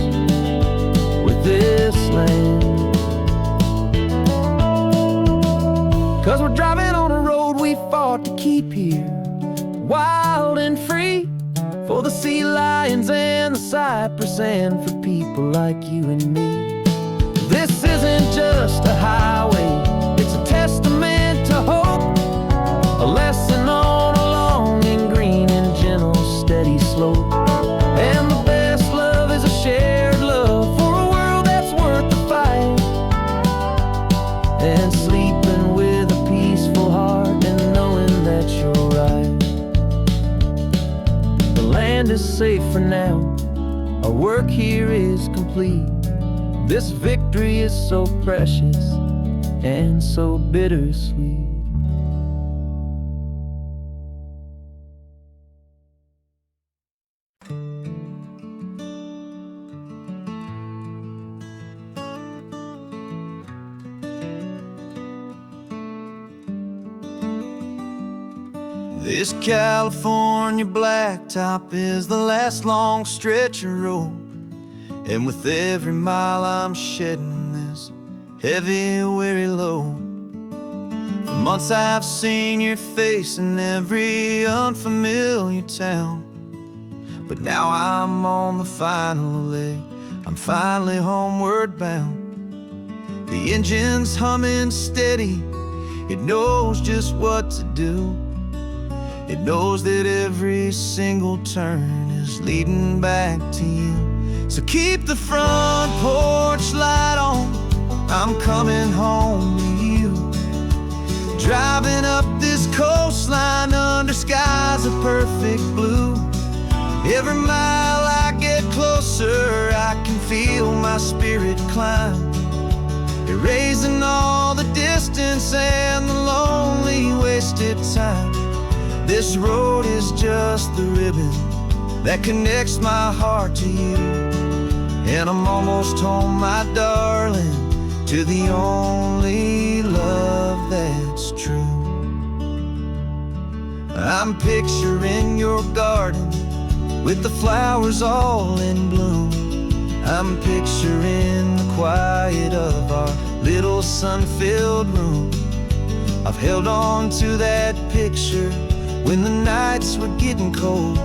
with this land. 'Cause we're driving on a road we fought to keep here, wild and free, for the sea lions and the cypress and for people like you and me. This isn't just a highway, it's a testament to hope, a lesson on a long and green and gentle steady slope. And the best love is a shared love for a world that's worth the fight, and sleeping with a peaceful heart and knowing that you're right. The land is safe for now, our work here is complete. This victory is so precious and so bittersweet. This California blacktop is the last long stretch of road, and with every mile I'm shedding this heavy, weary load. For months I've seen your face in every unfamiliar town, but now I'm on the final leg, I'm finally homeward bound. The engine's humming steady, it knows just what to do. It knows that every single turn is leading back to you. So keep the front porch light on, I'm coming home to you. Driving up this coastline under skies of perfect blue. Every mile I get closer, I can feel my spirit climb, erasing all the distance and the lonely wasted time. This road is just the ribbon that connects my heart to you, and I'm almost home, my darling, to the only love that's true. I'm picturing your garden with the flowers all in bloom. I'm picturing the quiet of our little sun-filled room. I've held on to that picture when the nights were getting cold.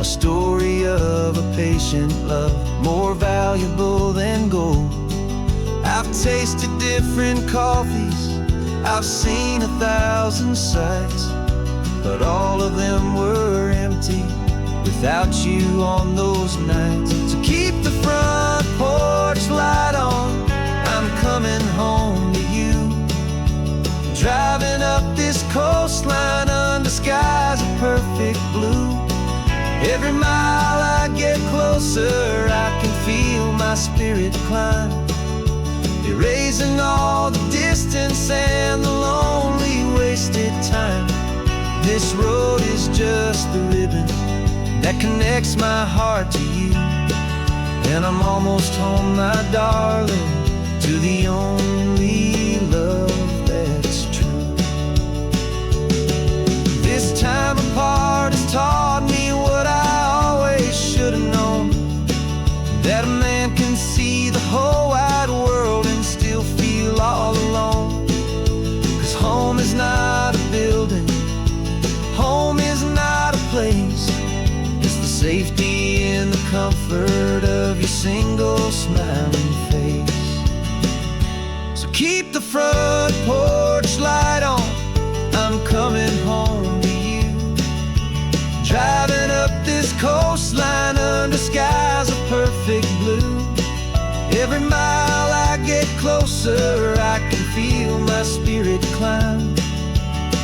A story of a patient love, more valuable than gold. I've tasted different coffees, I've seen 1,000 sights, but all of them were empty without you on those nights. So keep the front porch light on, I'm coming home to you. Driving up this coastline under skies of perfect blue. Every mile I get closer, I can feel my spirit climb, erasing all the distance and the lonely wasted time. This road is just the ribbon that connects my heart to you. And I'm almost home, my darling, to the only love that's true. This time apart has taught me what I always should have known, that a man can see the whole wide world and still feel all alone. 'Cause home is not a building, home is not a place, it's the safety and the comfort of your single smiling face. So keep the front porch light on, I'm coming home to you. Driving up this coastline under skies of perfect blue. Every mile I get closer, I can feel my spirit climb,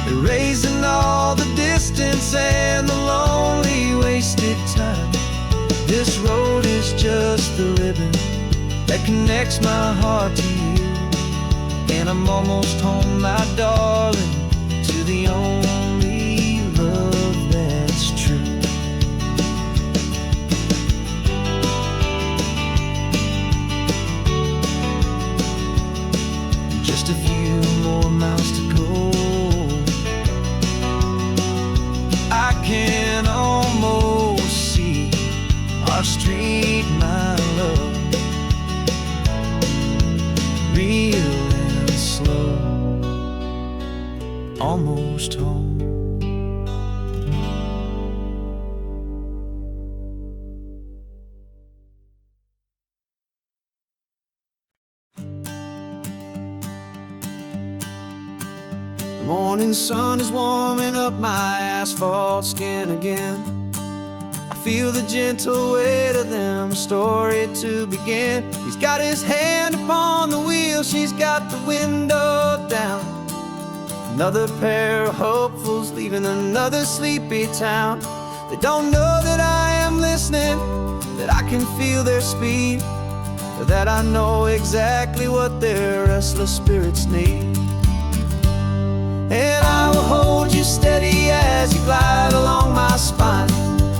erasing all the distance and the lonely wasted time. This road is just the ribbon that connects my heart to you. And I'm almost home, my darling, to the only love that's true. Just a few more miles to go, I can almost see our street, my love, real and slow, almost home. The morning sun is warming up my asphalt skin again. I feel the gentle weight of them, a story to begin. He's got his hand upon the wheel, she's got the window down. Another pair of hopefuls leaving another sleepy town. They don't know that I am listening, that I can feel their speed, or that I know exactly what their restless spirits need. And I will hold you steady as you glide along my spine.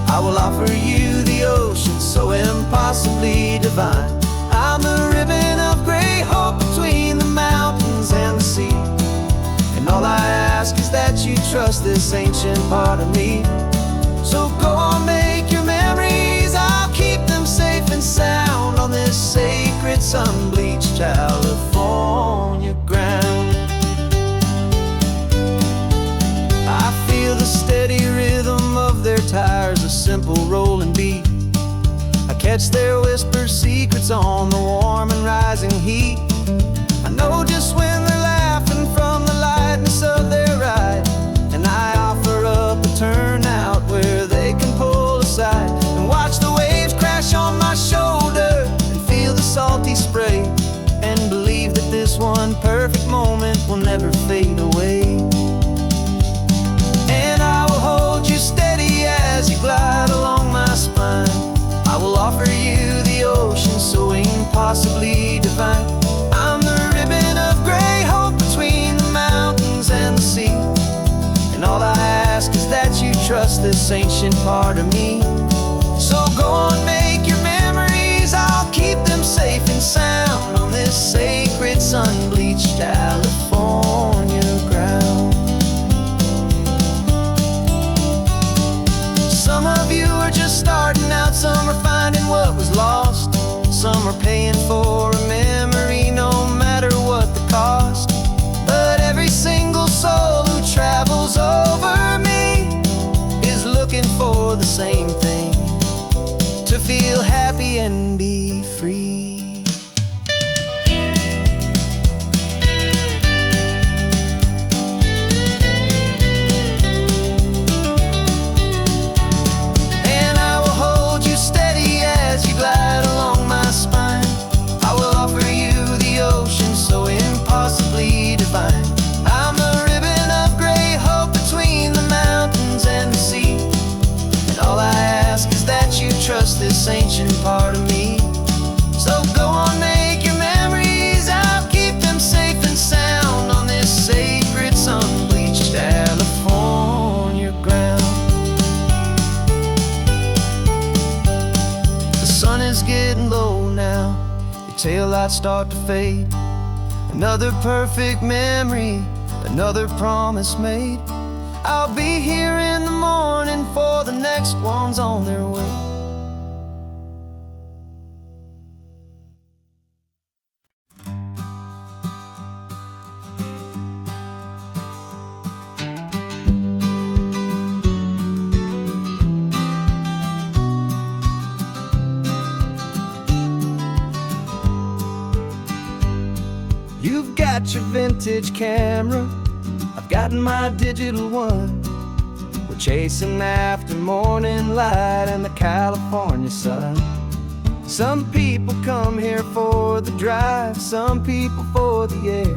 I will offer you the ocean so impossibly divine. I'm the ribbon of gray hope between the mountains and the sea. And all I ask is that you trust this ancient part of me. So go on, make your memories, I'll keep them safe and sound on this sacred sun-bleached California ground. I feel the steady rhythm of their tires, a simple rolling beat. I catch their whispered secrets on the warm and rising heat. I know just when they're laughing from the lightness of their ride, and I offer up a turnout where they can pull aside and watch the waves crash on my shoulder and feel the salty spray, and believe that this one perfect moment will never fade away. And I will hold you steady as you glide along my spine. I will offer you the ocean so impossibly divine. I'm the ribbon of gray hope between the mountains and the sea. And all I ask is that you trust this ancient part of me. So go on, make your memories, I'll keep them safe and sound on this sacred sun-bleached California. California ground. Some of you are just starting out, some are finding what was lost, some are paying for a memory no matter what the cost. But every single soul who travels over me is looking for the same thing: to feel happy and be free. And I will hold you steady as you glide along my spine. I will offer you the ocean so impossibly divine. I'm a ribbon of gray hope between the mountains and the sea, and all I ask is that you trust this ancient part of me. So go on, make your memories, I'll keep them safe and sound on this sacred sun-bleached California ground. The sun is getting low now, your taillights start to fade. Another perfect memory, another promise made. I'll be here in the morning for the next ones on their way. You've got your vintage camera, I've got my digital one. We're chasing after morning light and the California sun. Some people come here for the drive, some people for the air.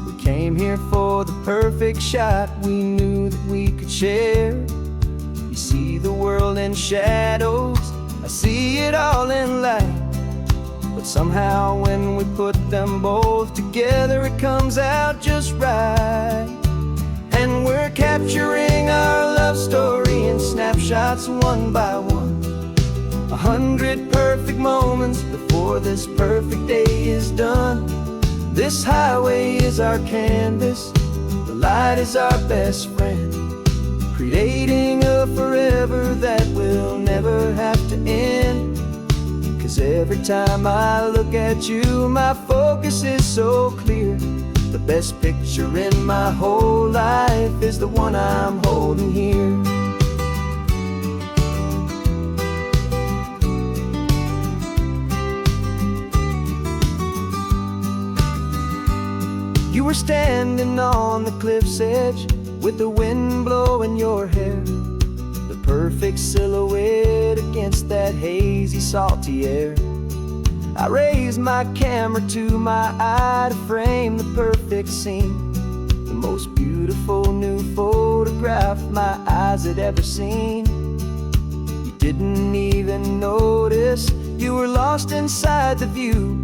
We came here for the perfect shot we knew that we could share. You see the world in shadows, I see it all in light. But somehow when we put them both together, it comes out just right. And we're capturing our love story in snapshots one by one. 100 perfect moments before this perfect day is done. This highway is our canvas, the light is our best friend, creating a forever that will never have to end. 'Cause every time I look at you, my focus is so clear. The best picture in my whole life is the one I'm holding here. You were standing on the cliff's edge with the wind blowing your hair, the perfect silhouette against that hazy, salty air. I raised my camera to my eye to frame the perfect scene, the most beautiful new photograph my eyes had ever seen. You didn't even notice, you were lost inside the view,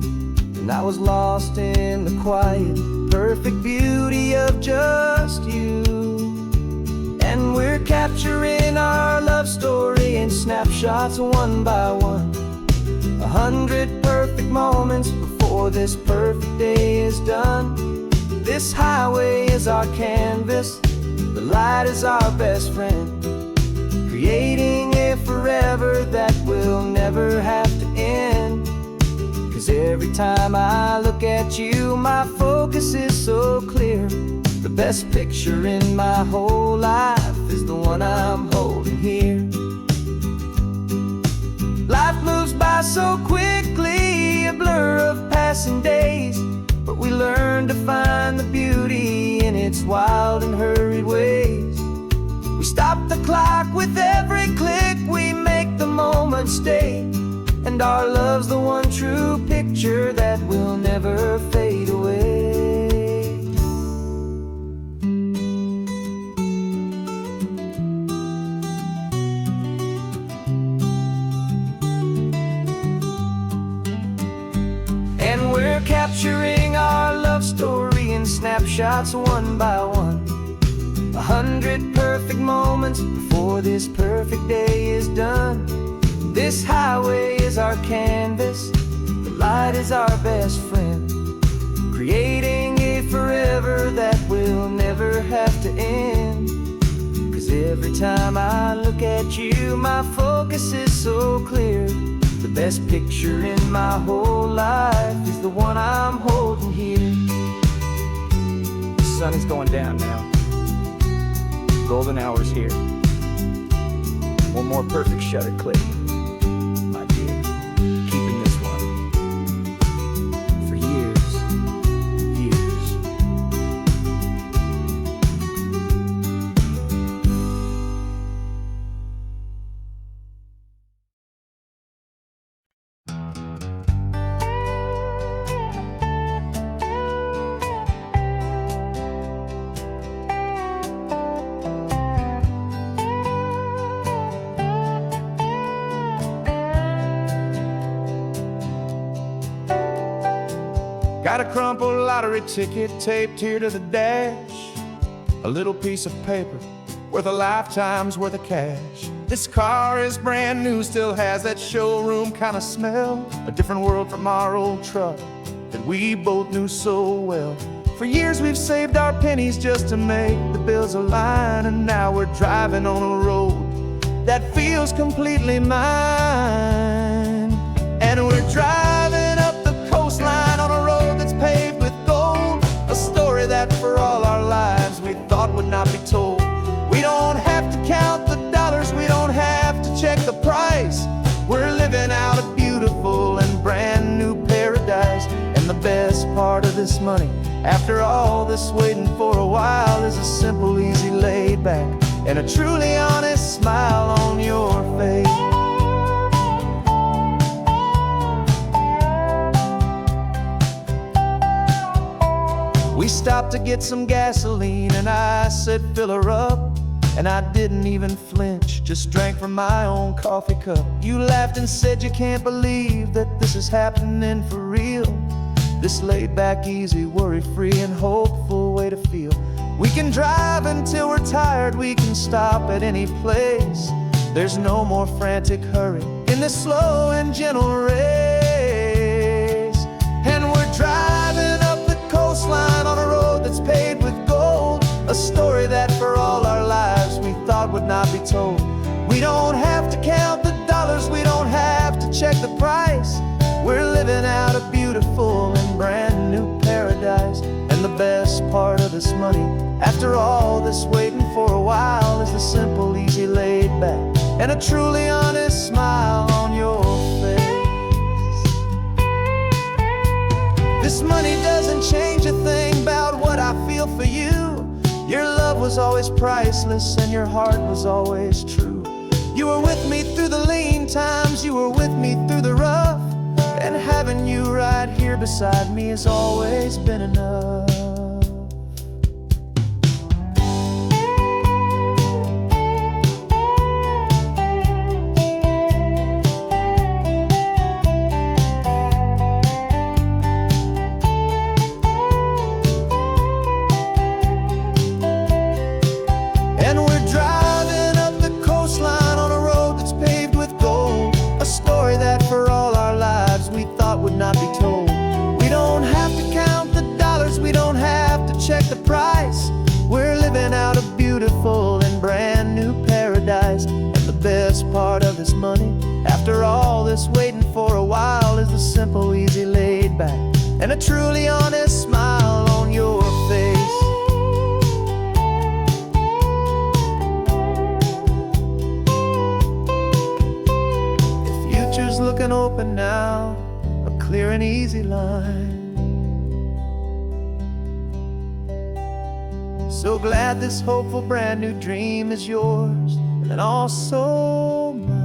and I was lost in the quiet, perfect beauty of just you. And we're capturing our love story in snapshots one by one. 100 perfect moments before this perfect day is done. This highway is our canvas, the light is our best friend, creating a forever that will never have to end. 'Cause every time I look at you, my focus is so clear. The best picture in my whole life is the one I'm holding here. Life moves by so quickly, a blur of passing days, but we learn to find the beauty in its wild and hurried ways. We stop the clock with every click, we make the moment stay, and our love's the one true picture that will never fade away. And we're capturing our love story in snapshots one by one. 100 perfect moments before this perfect day is done. This highway is our canvas, the light is our best friend, creating a forever river that will never have to end. 'Cause every time I look at you, my focus is so clear. The best picture in my whole life is the one I'm holding here. The sun is going down now. Golden hour's here. One more perfect shutter click, my dear. Keeping this one for years, years. Got a crumpled lottery ticket taped here to the dash. A little piece of paper worth a lifetime's worth of cash. This car is brand new, still has that showroom kind of smell. A different world from our old truck that we both knew so well. For years we've saved our pennies just to make the bills align, and now we're driving on a road that feels completely mine. And we're driving up the coastline on a road that's paved with gold. A story that for all our lives we thought would not be told. We don't have to count the dollars, we don't have to check the price. We're living out a beautiful and brand new paradise. And the best part of this money, after all this waiting for a while, is a simple, easy, laid back, and a truly honest smile on your face. We stopped to get some gasoline, and I said, fill her up. And I didn't even flinch, just drank from my own coffee cup. You laughed and said you can't believe that this is happening for real. This laid back, easy, worry-free and hopeful way to feel. We can drive until we're tired, we can stop at any place. There's no more frantic hurry in this slow and gentle race. And we're driving up the coastline on a road that's paved with gold. A story that for all our lives we thought would not be told. We don't have to count the dollars, we don't have to check the price. We're living out a beautiful and brand new paradise. And the best part of this money, after all this waiting for a while, is the simple, easy, laid back, and a truly honest smile on your face. This money doesn't change a thing about what I feel for you. Your love was always priceless and your heart was always true. You were with me through the lean times, you were with me through the rough. And having you right here beside me has always been enough. And we're driving up the coastline on a road that's paved with gold. A story that for all our lives we thought would not be told. We don't have to count the dollars, we don't have to check the price. We're living out a beautiful and brand new paradise. And the best part of this money, after all this waiting for a while, is the simple, easy, laid back, and a truly honest smile on your face. The future's looking open now, a clear and easy line. So glad this hopeful brand new dream is yours and also mine.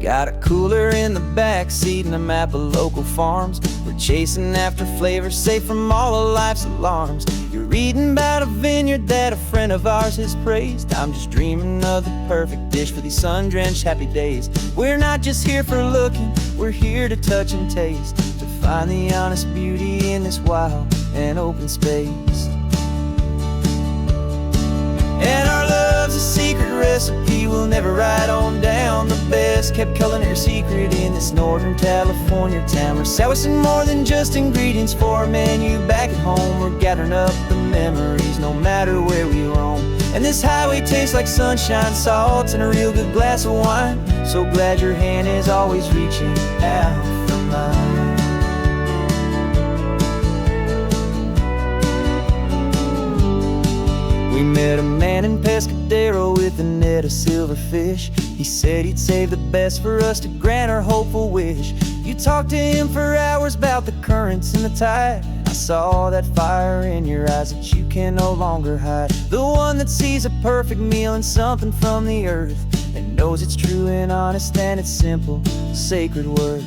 Got a cooler in the back backseat and a map of local farms. We're chasing after flavor safe from all of life's alarms. You're reading about a vineyard that a friend of ours has praised. I'm just dreaming of the perfect dish for these sun-drenched happy days. We're not just here for looking, we're here to touch and taste, to find the honest beauty in this wild and open space. And our love's a secret recipe we'll never write on down. The best kept culinary secret in this Northern California town. We're sourcing more than just ingredients for a menu back at home. We're gathering up the memories no matter where we roam. And this highway tastes like sunshine, salt, and a real good glass of wine. So glad your hand is always reaching out for mine. We met a man in Pescadero with a net of silverfish. He said he'd save the best for us to grant our hopeful wish. You talked to him for hours about the currents and the tide. I saw that fire in your eyes that you can no longer hide. The one that sees a perfect meal and something from the earth, and knows it's true and honest and it's simple, sacred worth.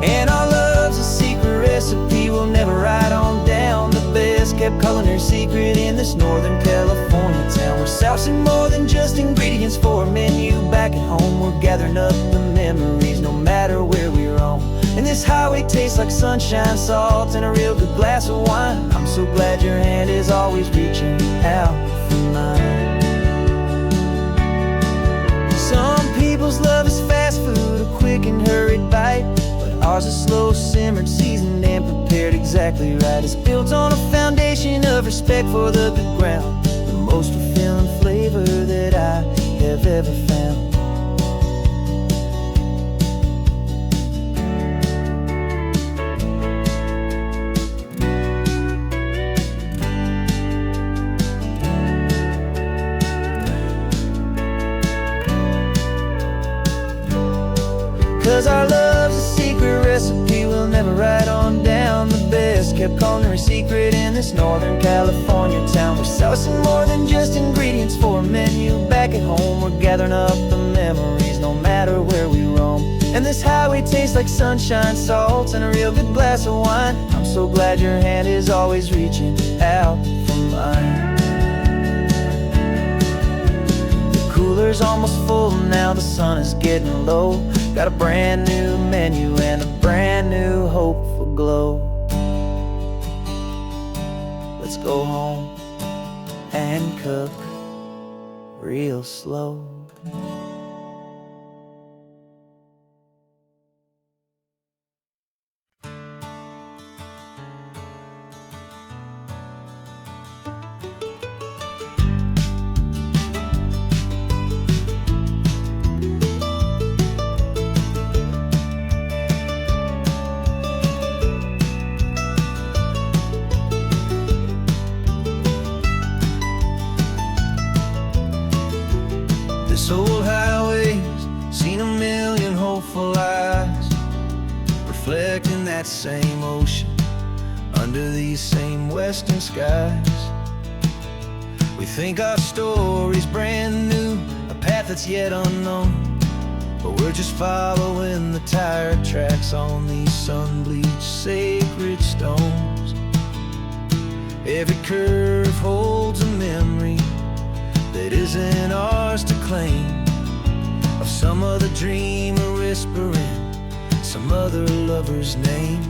And our love's a secret recipe we'll never write on down. The best kept culinary secret in this Northern California town. We're sourcing more than just ingredients for a menu back at home. We're gathering up the memories no matter where we roam. And this highway tastes like sunshine, salt, and a real good glass of wine. I'm so glad your hand is always reaching out for mine. Some people's love is fast food, a quick and hurried bite. Ours is slow simmered, seasoned and prepared exactly right. It's built on a foundation of respect for the good ground, the most fulfilling flavor that I have ever found. 'Cause our love's a secret recipe we'll never write on down. The best kept culinary secret in this Northern California town. We're sourcing more than just ingredients for a menu back at home. We're gathering up the memories no matter where we roam. And this highway tastes like sunshine, salt, and a real good glass of wine. I'm so glad your hand is always reaching out for mine. The cooler's almost full now, the sun is getting low. Got a brand new menu and a brand new hopeful glow. Let's go home and cook real slow. This old highway's seen a million hopeful eyes, reflecting that same ocean under these same western skies. We think our story's brand new, a path that's yet unknown, but we're just following the tired tracks on these sun-bleached sacred stones. Every curve holds a memory that isn't ours to claim, of some other dreamer whispering some other lover's name.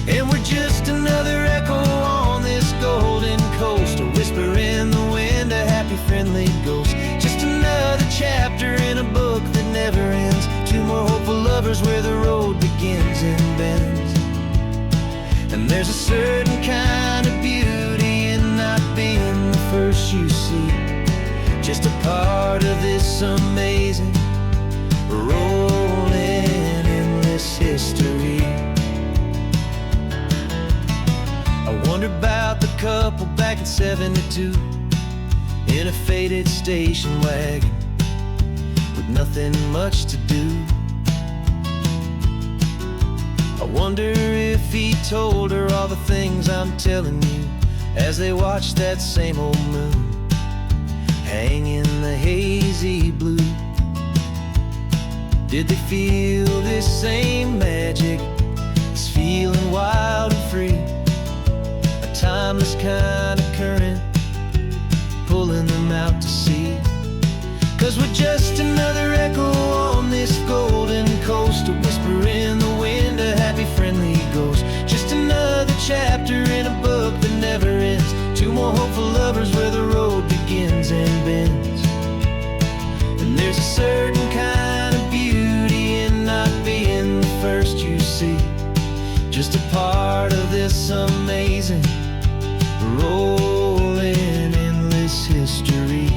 And we're just another echo on this golden coast, a whisper in the wind, a happy friendly ghost. Just another chapter in a book that never ends, two more hopeful lovers where the road begins and bends. And there's a certain kind of beauty in not being the first you see, just a part of this amazing rolling endless history. I wonder about the couple back in '72 in a faded station wagon with nothing much to do. I wonder if he told her all the things I'm telling you as they watched that same old moon hang in the hazy blue. Did they feel this same magic, this feeling wild and free? A timeless kind of current pulling them out to sea. 'Cause we're just another echo on this golden coast, a whisper in the wind, a happy friendly ghost. Just another chapter in a book that never ends. Two more hopeful lovers where the road begins and bends. And there's a certain kind of beauty in not being the first you see. Just a part of this amazing, rolling, endless history.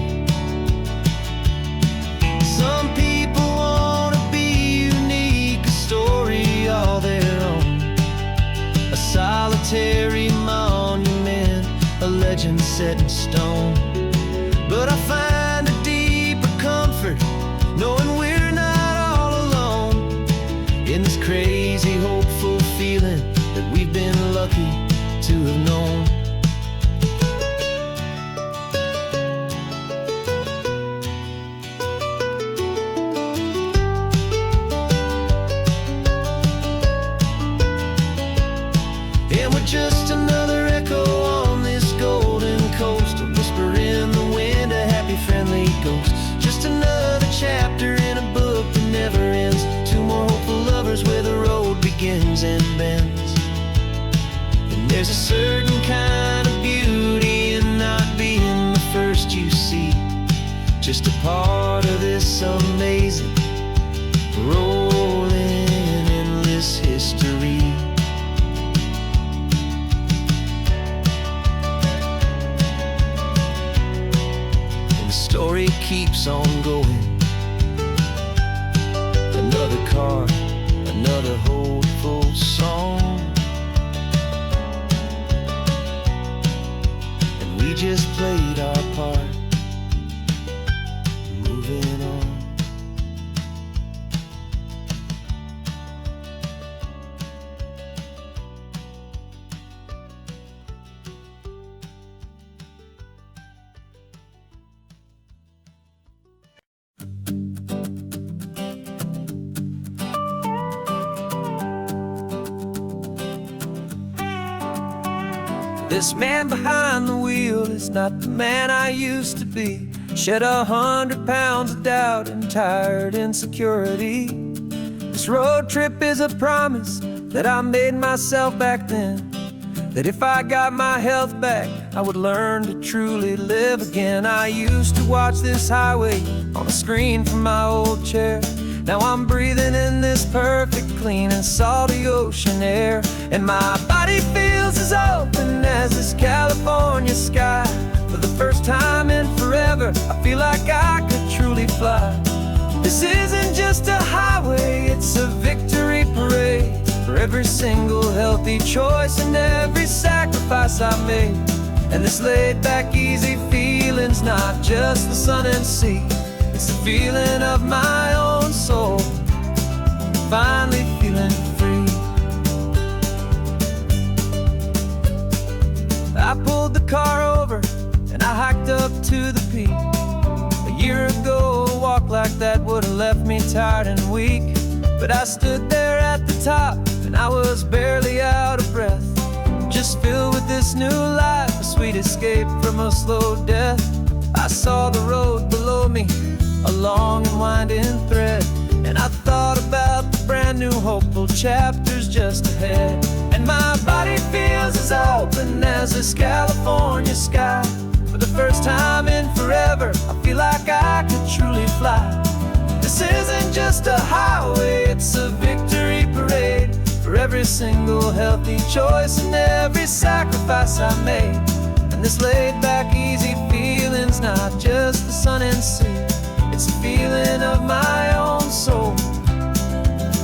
Some people want to be unique, a story all their own, a solitary monument, a legend set in stone. But I find a deeper comfort knowing we're not all alone in this crazy, hopeful feeling that we've been lucky to have known. And we're just another echo on this golden coast, a whisper in the wind, a happy friendly ghost. Just another chapter in a book that never ends. Two more hopeful lovers where the road begins and bends. And there's a certain kind of beauty in not being the first you see. Just a part of this amazing, rolling, endless history. Story keeps on going. Another car, another hopeful song, and we just played our part, moving on. This man behind the wheel is not the man I used to be. Shed 100 pounds of doubt and tired insecurity. This road trip is a promise that I made myself back then, that if I got my health back, I would learn to truly live again. I used to watch this highway on a screen from my old chair. Now I'm breathing in this perfect, clean and salty ocean air. And my body feels as open as this California sky. For the first time in forever, I feel like I could truly fly. This isn't just a highway, it's a victory parade. For every single healthy choice and every sacrifice I made. And this laid back, easy feeling's not just the sun and sea. It's the feeling of my own soul, finally feeling free. I pulled the car over and I hiked up to the peak. A year ago, a walk like that would have left me tired and weak. But I stood there at the top and I was barely out of breath, just filled with this new life, a sweet escape from a slow death. I saw the road below me, a long and winding thread, and I thought about the brand new hopeful chapters just ahead. And my body feels as open as this California sky. For the first time in forever, I feel like I could truly fly. This isn't just a highway, it's a victory parade. For every single healthy choice and every sacrifice I made. And this laid back, easy feeling's not just the sun and sea. It's a feeling of my own soul,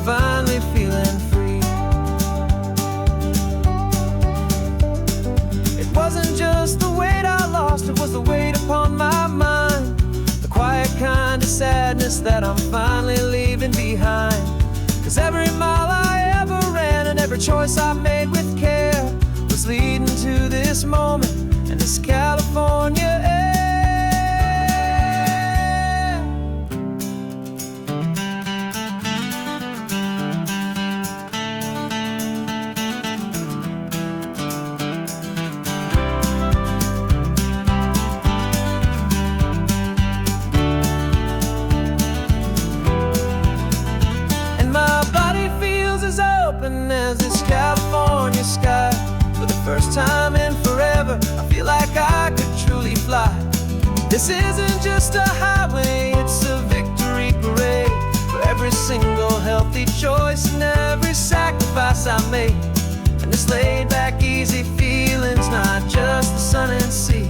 finally feeling free. It wasn't just the weight I lost, it was the weight upon my mind. The quiet kind of sadness that I'm finally leaving behind. 'Cause every mile I ever ran and every choice I made with care was leading to this moment and this California air. up, and as this California sky, for the first time in forever, I feel like I could truly fly. This isn't just a highway, it's a victory parade for every single healthy choice and every sacrifice I made. And this laid back, easy feeling's not just the sun and sea,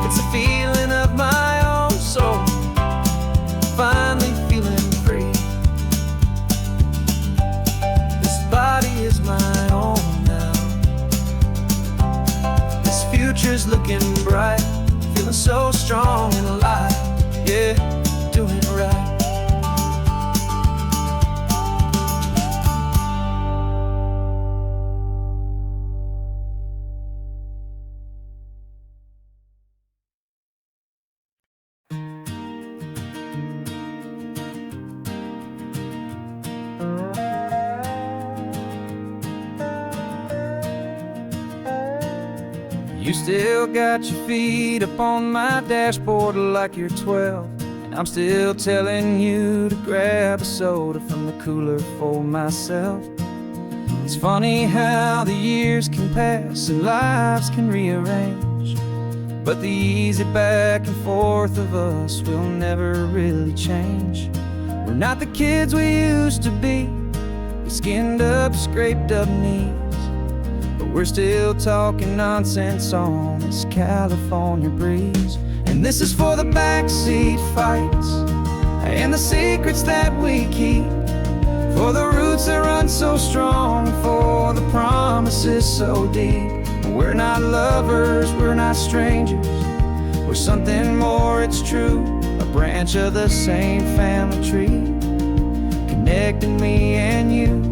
it's a feeling of my own soul, finally feeling free. This body is my own now. This future's looking bright, feeling so strong and alive. Yeah, doing it right. You still got your feet up on my dashboard like you're 12, and I'm still telling you to grab a soda from the cooler for myself. It's funny how the years can pass and lives can rearrange, but the easy back and forth of us will never really change. We're not the kids we used to be, with skinned up, scraped up knees, but we're still talking nonsense on this California breeze. And this is for the backseat fights and the secrets that we keep, for the roots that run so strong, for the promises so deep. We're not lovers, we're not strangers, we're something more, it's true, a branch of the same family tree, connecting me and you.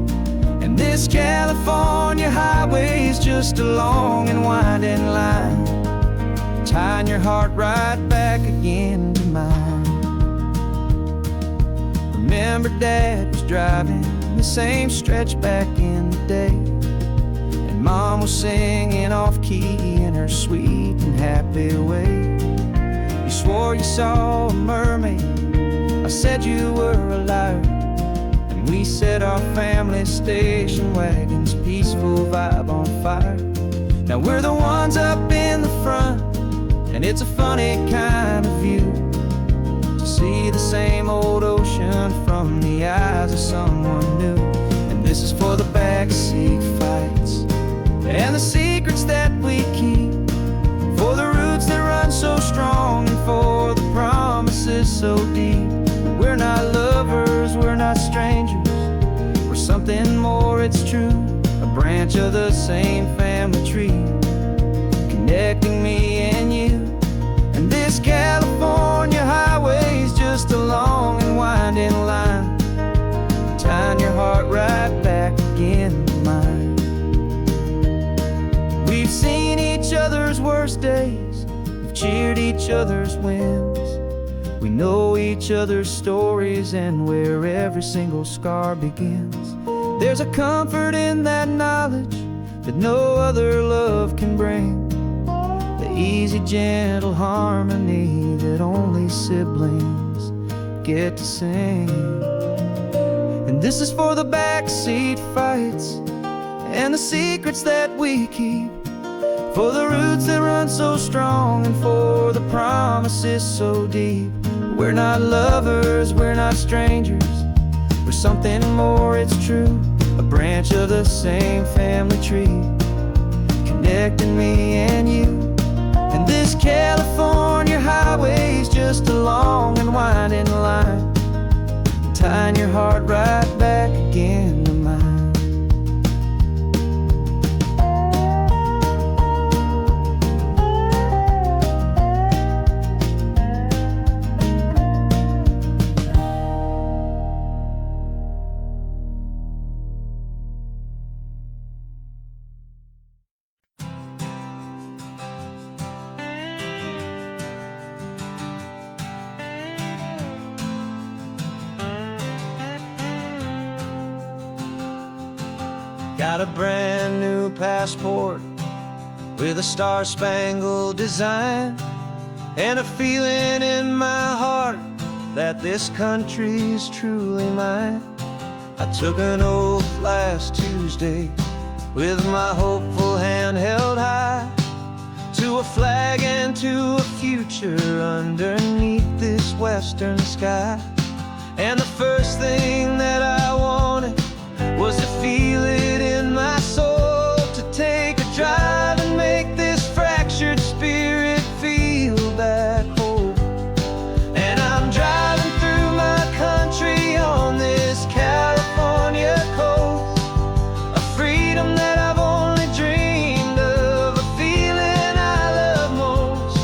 And this California highway is just a long and winding line, tying your heart right back again to mine. Remember Dad was driving the same stretch back in the day, and Mom was singing off-key in her sweet and happy way. You swore you saw a mermaid, I said you were a liar, and we set our family station wagon's peaceful vibe on fire. Now we're the ones up in the front, and it's a funny kind of view to see the same old ocean from the eyes of someone new. And this is for the backseat fights and the secrets that we keep, for the roots that run so strong and for the promises so deep. We're not lovers, we're not strangers, we're something more, it's true, a branch of the same family tree, connecting me and you. And this California highway is just a long and winding line, tying your heart right back again to mine. We've seen each other's worst days, we've cheered each other's wins, we know each other's stories and where every single scar begins. There's a comfort in that knowledge that no other love can bring, the easy, gentle harmony that only siblings get to sing. And this is for the backseat fights and the secrets that we keep, for the roots that run so strong and for the promises so deep. We're not lovers, we're not strangers, we're something more, it's true, a branch of the same family tree, connecting me and you. And this California highway is just a long and winding line, tying your heart right back again to mine. Got a brand new passport with a star-spangled design, and a feeling in my heart that this country's truly mine. I took an oath last Tuesday with my hopeful hand held high to a flag and to a future underneath this western sky. And the first thing that I wanted was to feel it in my soul, to take a drive and make this fractured spirit feel back home. And I'm driving through my country on this California coast, a freedom that I've only dreamed of, a feeling I love most.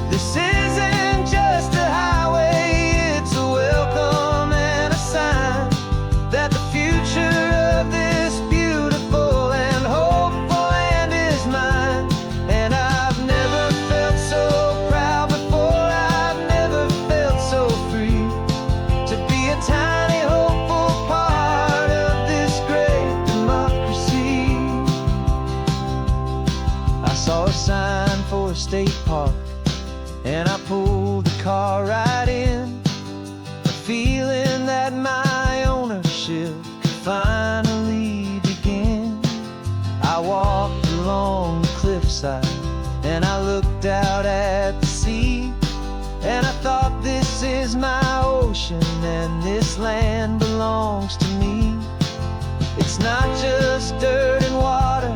This isn't just a highway, it's a welcome and a sign that the future of this beautiful and hopeful land is mine. And I've never felt so proud before, I've never felt so free, to be a tiny hopeful part of this great democracy. I saw a sign for a state park and I pulled the car right in, a feeling that my ownership could finally begin. I walked along the cliffside and I looked out at the sea, and I thought, this is my ocean and this land belongs to me. It's not just dirt and water,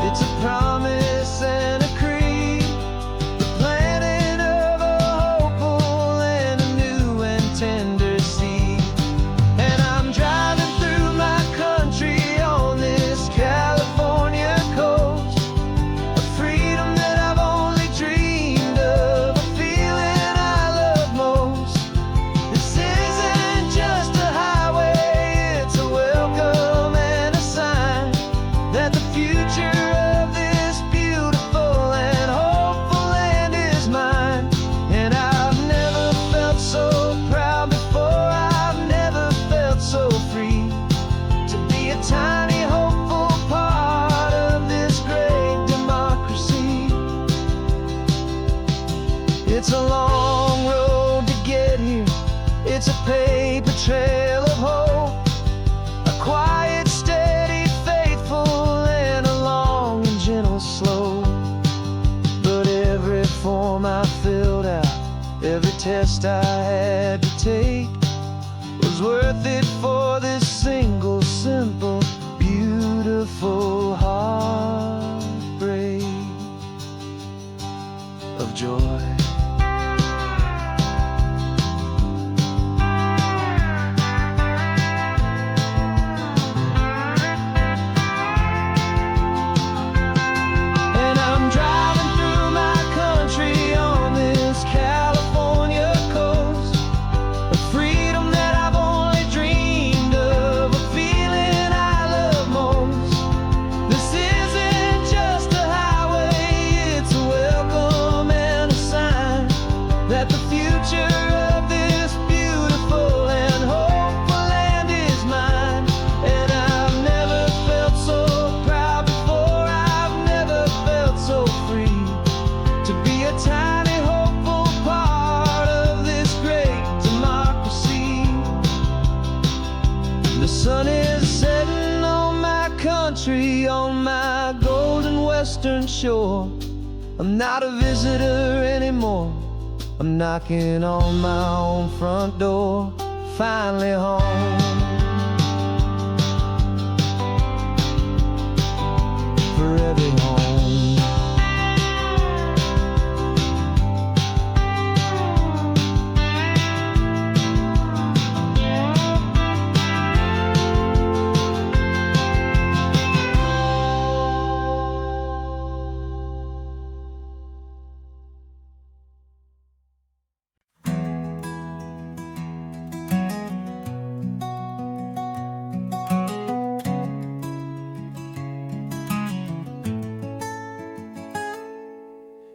it's a promise and a creed, the planting of a hopeful and a new and tender seed. And I'm driving through my country on this California coast, a freedom that I've only dreamed of, a feeling I love most. This isn't just a highway, it's a welcome and a sign that the future of this beautiful and hopeful land is mine. And I've never felt so proud before, I've never felt so free, to be a tiny hopeful part of this great democracy. It's a long road to get here, it's a paper trail of hope, a quiet, steady, faithful, and a long and gentle slope. But every form I filled out, every test I had to take, was worth it for this single, simple, beautiful heartbreak of joy. And I'm driving through my country on this California coast, a freedom that I've only dreamed of, a feeling I love most. This isn't just a highway, it's a welcome and a sign that the future of this beautiful and hopeful land is mine. And I've never felt so proud before, I've never felt so free, to be a tiny hopeful part of this great democracy. The sun is setting on my country, on my golden western shore. I'm not a visitor anymore, I'm knocking on my own front door, finally home. Forever home.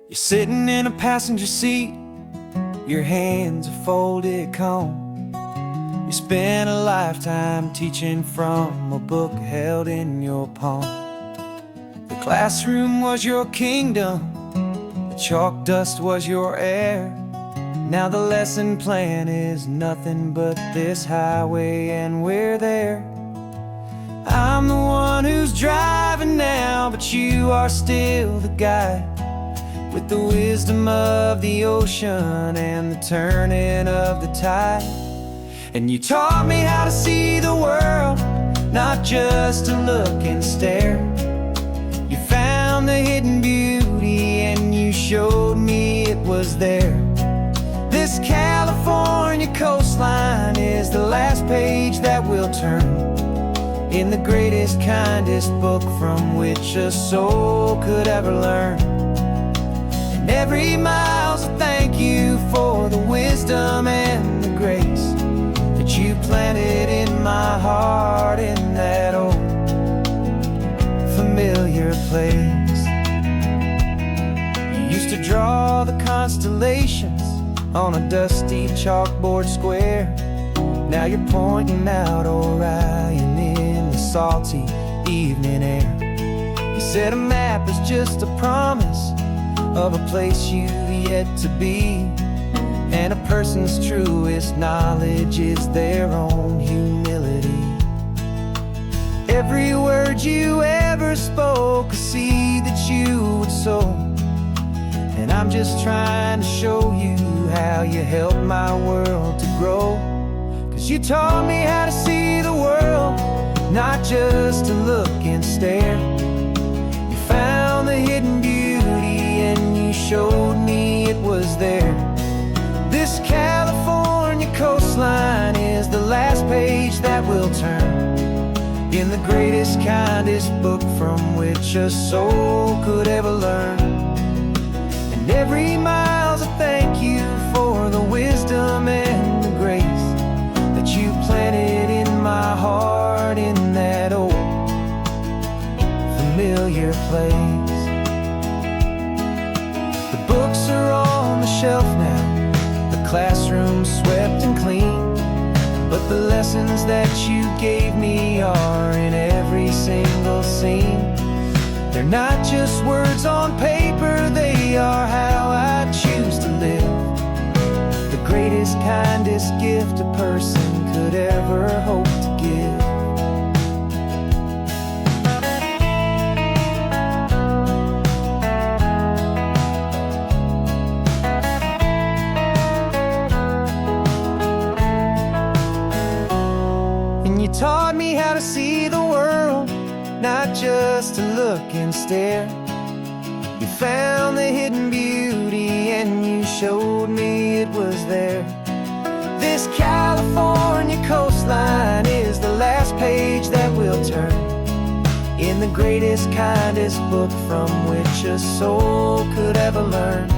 You're sitting in a passenger seat, your hands are folded calm. You spent a lifetime teaching from a book held in your palm. The classroom was your kingdom, the chalk dust was your air. Now the lesson plan is nothing but this highway and we're there. I'm the one who's driving now, but you are still the guide, with the wisdom of the ocean and the turning of the tide. And you taught me how to see the world, not just to look and stare. You found the hidden beauty and you showed me it was there. This California coastline is the last page that we'll turn in the greatest, kindest book from which a soul could ever learn. And every mile's a thank you for the wisdom and the grace that you planted in my heart in that old familiar place. You used to draw the constellations on a dusty chalkboard square. Now you're pointing out Orion in the salty evening air. You said a map is just a promise of a place you've yet to be, and a person's truest knowledge is their own humility. Every word you ever spoke, a seed that you would sow, and I'm just trying to show you how you helped my world to grow. 'Cause you taught me how to see the world, not just to look and stare. You found the hidden beauty and you showed me it was there. This California coastline is the last page that we'll turn in the greatest, kindest book from which a soul could ever learn. And every mile's a thank you for the wisdom and the grace that you planted in my heart in that old familiar place. The books are on the shelf now, the classroom swept and clean, but the lessons that you gave me are in every single scene. They're not just words on paper, they are how I choose to live. The greatest, kindest gift a person could ever hope to give. And you taught me how to see the world, not just to look and stare. You found the hidden beauty and you showed me it was there. This California coastline is the last page that we'll turn in the greatest, kindest book from which a soul could ever learn.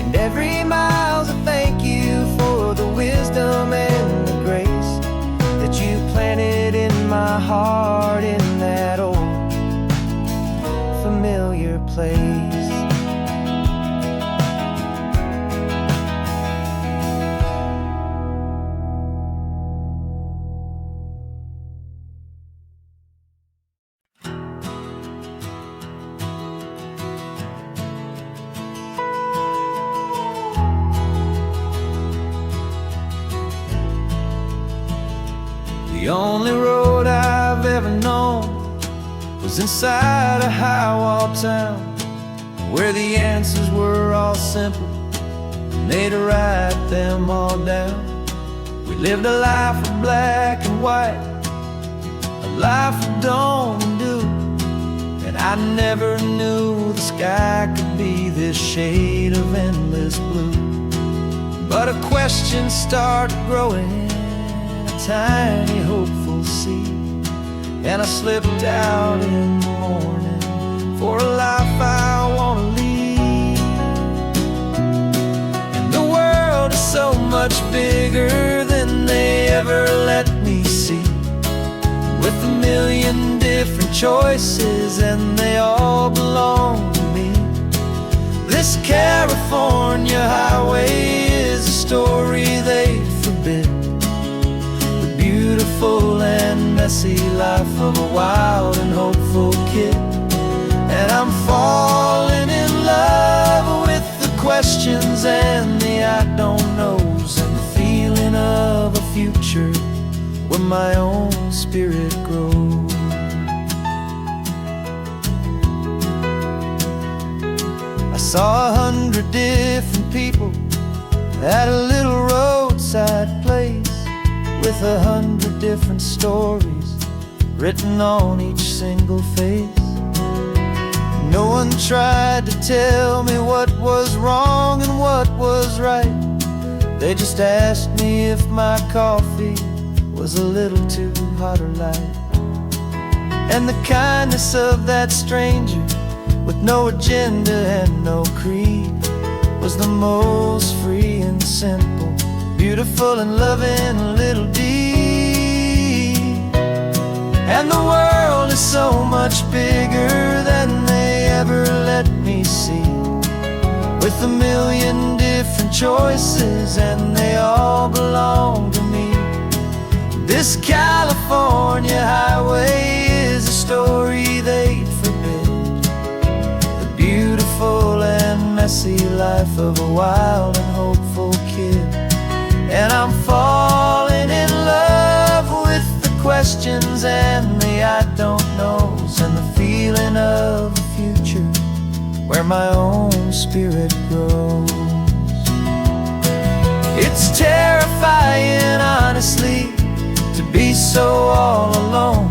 And every mile's a thank you for the wisdom and the grace that you planted in my heart in that old familiar place. The only road I've ever known was inside a high-wall town, where the answers were all simple and they'd write them all down. We lived a life of black and white, a life of dawn and dew, and I never knew the sky could be this shade of endless blue. But a question started growing, a tiny hopeful seed, and I slipped out in the morning for a life I want to lead. And the world is so much bigger than they ever let me see, with a million different choices and they all belong to me. This California highway is a story they forbid, the beautiful and messy life of a wild and hopeful kid. And I'm falling in love with the questions and the I don't knows, and the feeling of a future where my own spirit grows. saw 100 different people at a little roadside place, with 100 different stories written on each single face. No one tried to tell me what was wrong and what was right. They just asked me if my coffee was a little too hot or light. And the kindness of that stranger, with no agenda and no creed, was the most free and simple, beautiful and loving little deed. And the world is so much bigger than they ever let me see, with a million different choices and they all belong to me. This California highway is a story they'd forbid, the beautiful and messy life of a wild and hopeful kid. And I'm falling in love with the questions and the I don't knows, and the feeling of a future where my own spirit grows. It's terrifying, honestly, to be so all alone,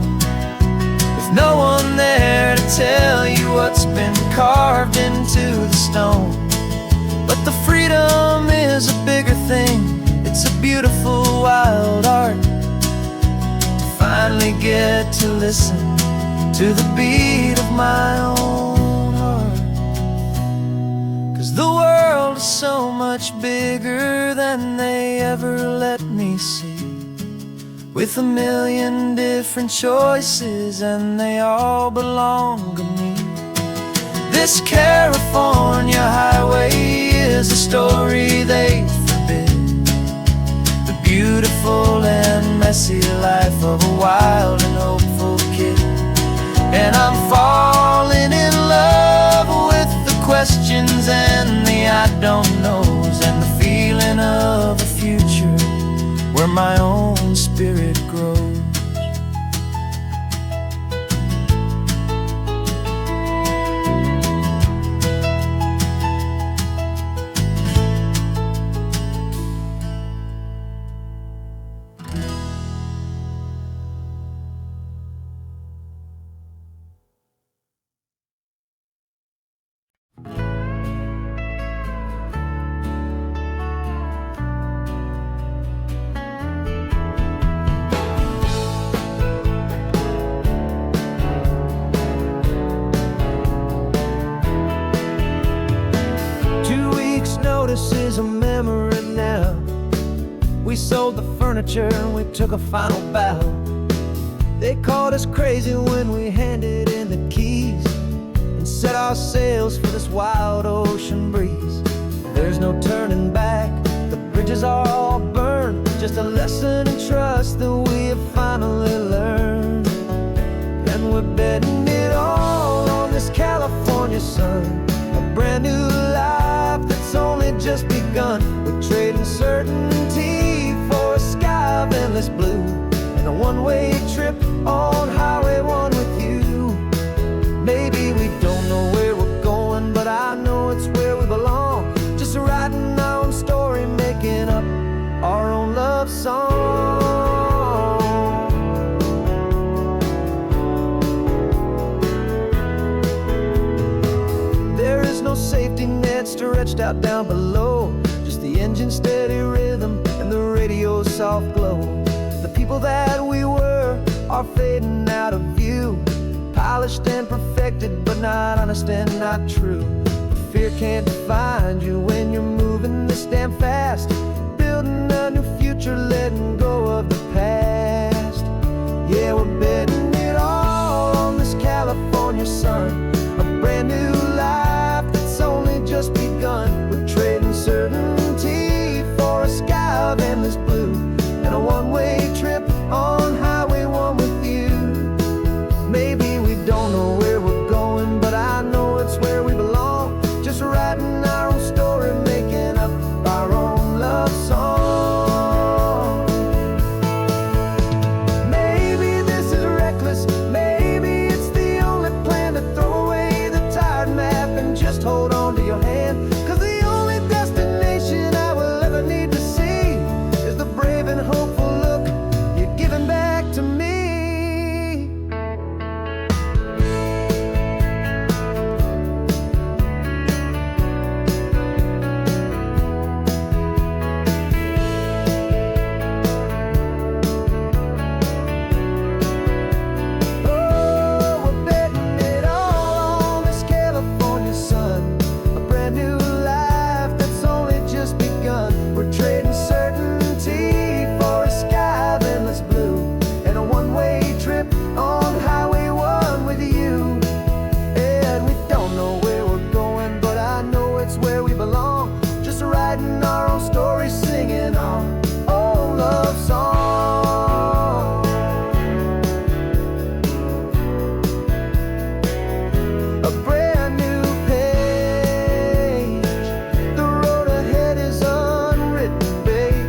with no one there to tell you what's been carved into the stone. But the freedom is a bigger thing. It's a beautiful wild art to finally get to listen to the beat of my own heart. 'Cause the world is so much bigger than they ever let me see, with a million different choices and they all belong to me. This California highway is a story they forbid, the beautiful and messy life of a wild and hopeful kid. And I'm falling in love with the questions and the I don't knows, and the feeling of a future where my own spirit grows. This is a memory now. We sold the furniture and we took a final bow. They called us crazy when we handed in the keys and set our sails for this wild ocean breeze. There's no turning back, the bridges are all burned, just a lesson in trust that we have finally learned. And we're betting it all on this California sun, a brand new life that's only just begun. We're trading certainty for a sky of endless blue, and a one-way trip on Highway 1 with you. Maybe we don't know where we're going, but I know it's where we belong, just writing our own story, making up our own love song. There is no safety net stretched out down below, just the engine's steady rhythm and the radio's soft glow. The people that we were are fading out of view, polished and perfected, but not honest and not true. Fear can't define you when you're moving this damn fast, building a new future, letting go of the past. Yeah, we're betting it all on this California sun, a brand new life that's only just begun. We're trading certainty for a sky of endless blue, and a one-way trip on Highway 1 with you. Maybe we don't know where we're going, but I know it's where we belong, just writing our own story, making up our own love song. trip on Highway 1 with you. And we don't know where we're going, but I know it's where we belong. Just writing our own story, singing our own love song. A brand new page, the road ahead is unwritten, babe.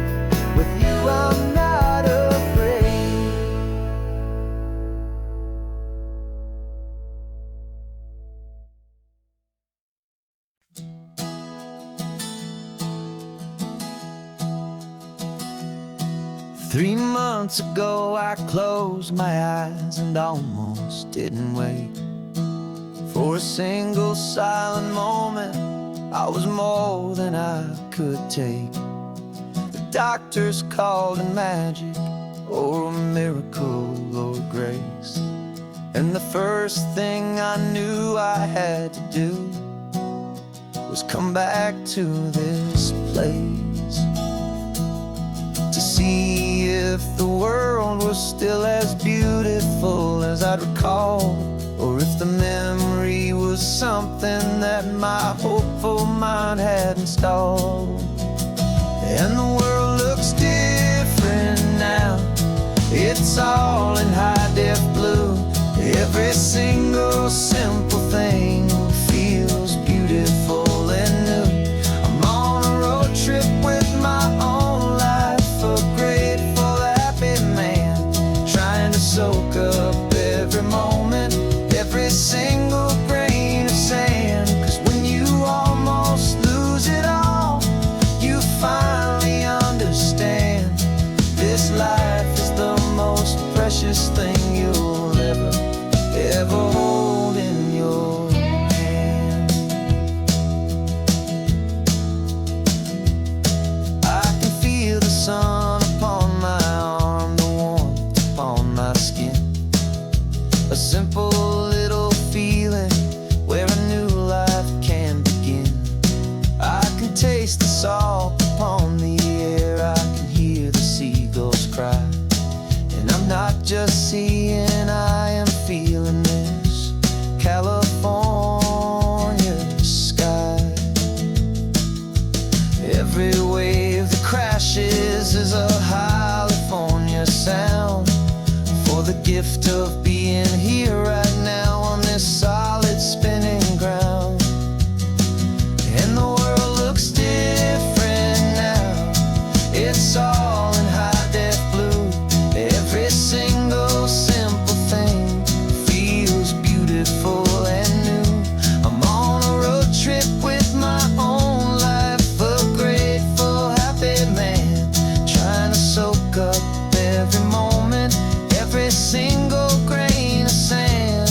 With you I'm not afraid. Three months ago I closed my eyes and almost didn't wake. For a single silent moment, I was more than I could take. The doctors called it magic, or a miracle, or grace. And the first thing I knew I had to do was come back to this place, to see if the world was still as beautiful as I'd recall, or if the memory was something that my hopeful mind had installed. And the world looks different now, it's all in high-def blue. Every single simple thing feels beautiful and new. I'm on a road trip with my own life, a grateful, happy man, trying to soak up every moment, every single grain of sand. 'Cause when you almost lose it all, you finally understand this life is the most precious thing you'll ever hold in your hand. I can feel the sun upon my arm, the warmth upon my skin. A simple little feeling where a new life can begin. I can taste the salt upon the air, I can hear the seagulls cry. And I'm not just seeing, I am feeling this California sky. Every wave that crashes is a California sound, for the gift of being here right now on this solid spinning ground. And the world looks different now, it's all in high-def blue. Every single simple thing feels beautiful and new. I'm on a road trip with my own life, a grateful, happy man, trying to soak up every moment, every single grain of sand.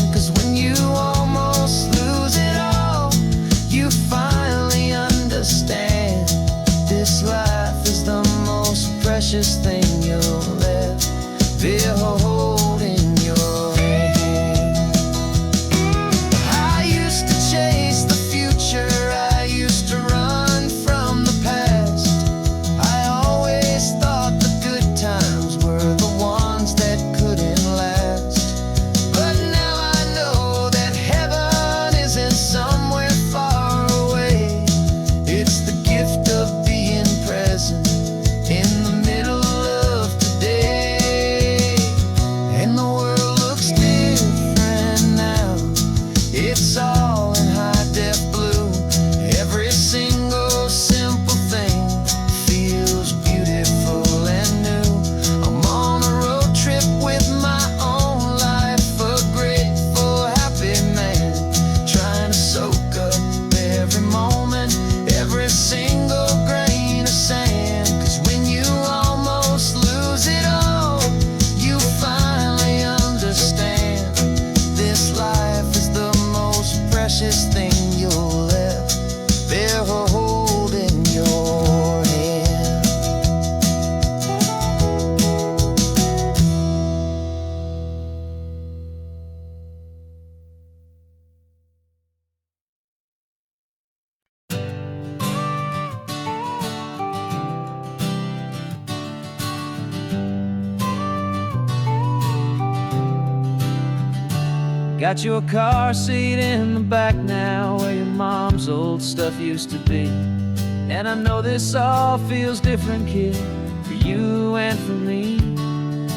Got your car seat in the back now, where your mom's old stuff used to be. And I know this all feels different, kid, for you and for me.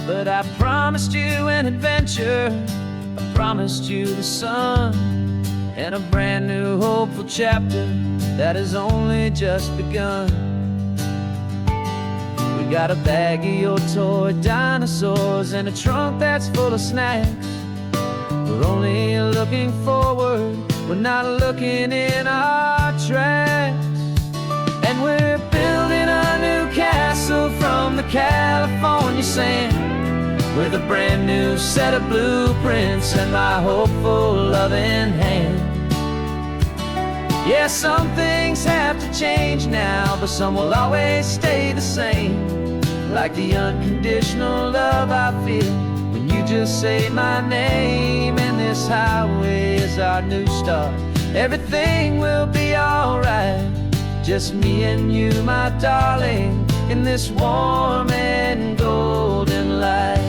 But I promised you an adventure, I promised you the sun, and a brand new hopeful chapter that has only just begun. We got a bag of your toy dinosaurs and a trunk that's full of snacks. We're only looking forward, we're not looking in our tracks. And we're building a new castle from the California sand, with a brand new set of blueprints and my hopeful loving hand. Yeah, some things have to change now, but some will always stay the same. Like the unconditional love I feel when you just say my name. And this highway is our new start. Everything will be alright, just me and you, my darling, in this warm and golden light.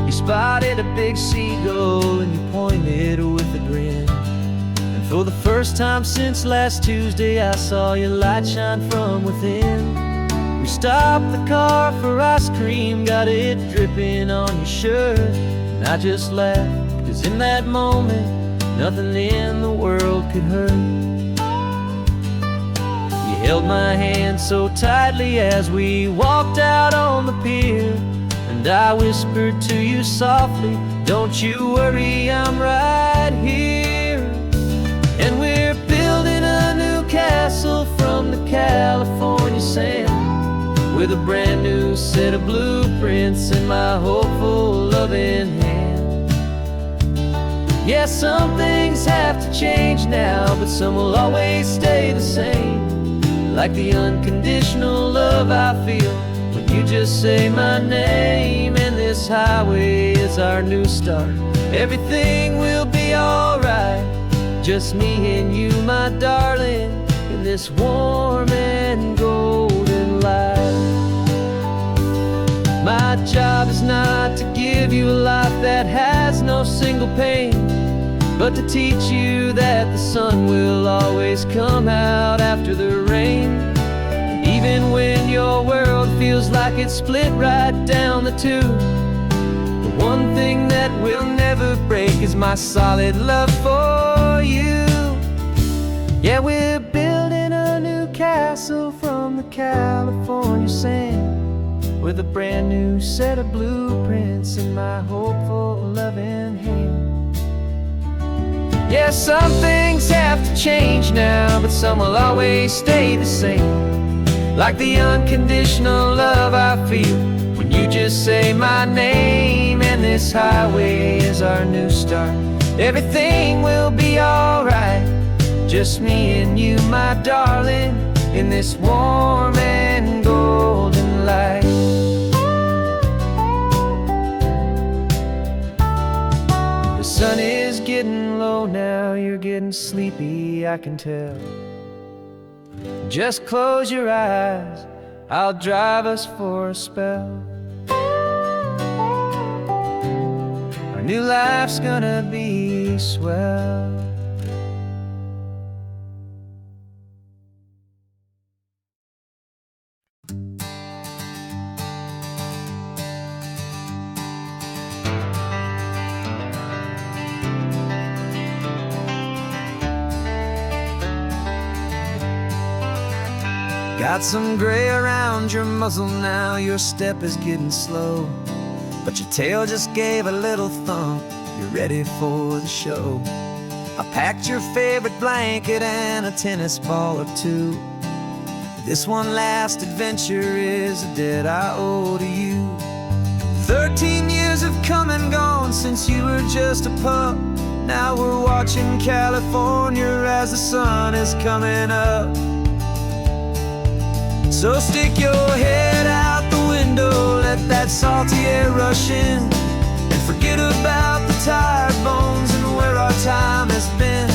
You spotted a big seagull and you pointed with a grin. And for the first time since last Tuesday, I saw your light shine from within. We stopped the car for ice cream, got it dripping on your shirt. And I just laughed, 'cause in that moment, nothing in the world could hurt. You held my hand so tightly as we walked out on the pier, and I whispered to you softly, don't you worry, I'm right here. And we're building a new castle from the California sand, with a brand new set of blueprints in my hopeful loving hand. Yeah, some things have to change now, but some will always stay the same. Like the unconditional love I feel when you just say my name. And this highway is our new start. Everything will be alright, just me and you, my darling, in this warm and golden light. My job is not to give you a life that has no single pain, but to teach you that the sun will always come out after the rain. Even when your world feels like it's split right down the two, the one thing that will never break is my solid love for you. Yeah, we're building a new castle from the California sand, with a brand new set of blueprints in my hopeful loving hand. Yeah, some things have to change now, but some will always stay the same. Like the unconditional love I feel when you just say my name. And this highway is our new start. Everything will be alright, just me and you, my darling, in this warm and golden light. The sun is getting low now, you're getting sleepy, I can tell. Just close your eyes, I'll drive us for a spell. Our new life's gonna be swell. Got some gray around your muzzle now, your step is getting slow, but your tail just gave a little thump, you're ready for the show. I packed your favorite blanket and a tennis ball or two. This one last adventure is a debt I owe to you. 13 years have come and gone since you were just a pup. Now we're watching California as the sun is coming up. So stick your head out the window, let that salty air rush in, and forget about the tired bones and where our time has been.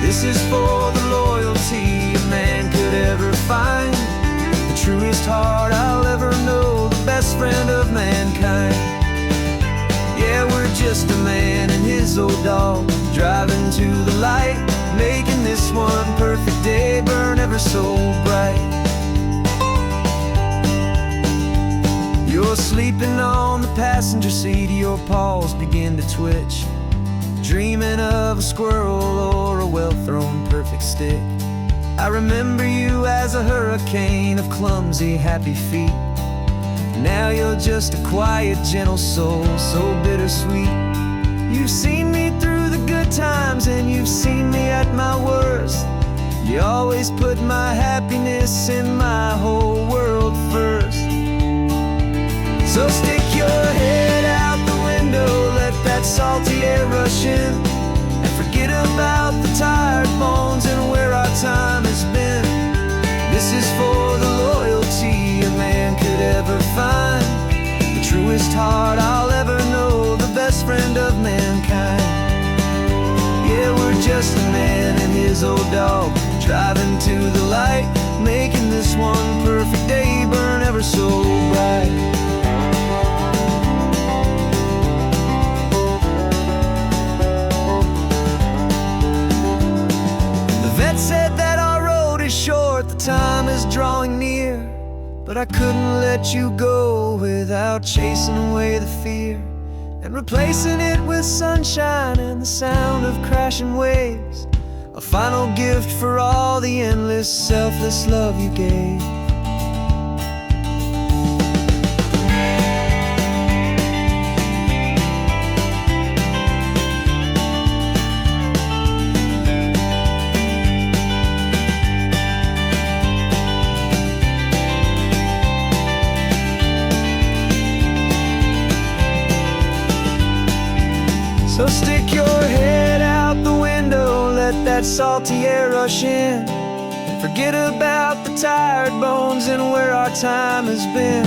This is for the loyalty a man could ever find, the truest heart I'll ever know, the best friend of just a man and his old dog, driving to the light, making this one perfect day burn ever so bright. You're sleeping on the passenger seat, your paws begin to twitch, dreaming of a squirrel or a well-thrown perfect stick. I remember you as a hurricane of clumsy, happy feet. Now you're just a quiet, gentle soul, so bittersweet. You've seen me through the good times and you've seen me at my worst. You always put my happiness and my whole world first. So stick your head out the window, let that salty air rush in, and forget about the tired bones and where our time has been. This is for the loyalty a man could ever find, the truest heart I'll ever know, the best friend of mankind. Yeah, we're just a man and his old dog, driving to the light, making this one perfect day burn ever so bright. Said that our road is short, the time is drawing near, but I couldn't let you go without chasing away the fear and replacing it with sunshine and the sound of crashing waves, a final gift for all the endless, selfless love you gave. So stick your head out the window, let that salty air rush in, and forget about the tired bones and where our time has been.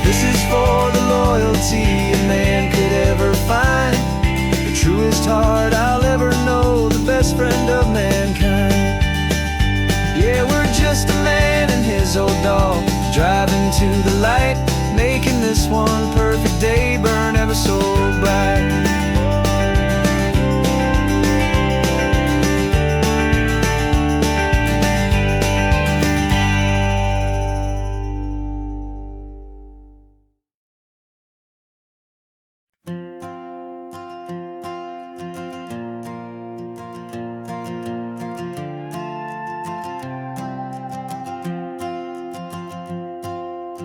This is for the loyalty a man could ever find, the truest heart I'll ever know, the best friend of mankind. Yeah, we're just a man and his old dog, driving to the light, making this one perfect day burn ever so bright.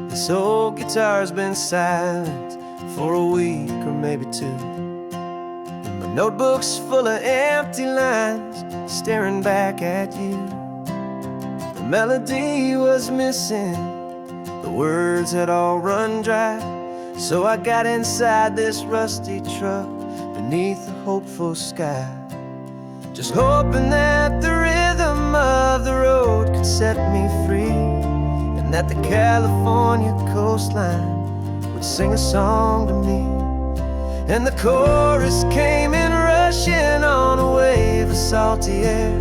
This old guitar's been silent for a week or maybe two, and my notebook's full of empty lines staring back at you. The melody was missing, the words had all run dry, so I got inside this rusty truck beneath a hopeful sky, just hoping that the rhythm of the road could set me free, and that the California coastline would sing a song to me. And the chorus came in rushing on a wave of salty air,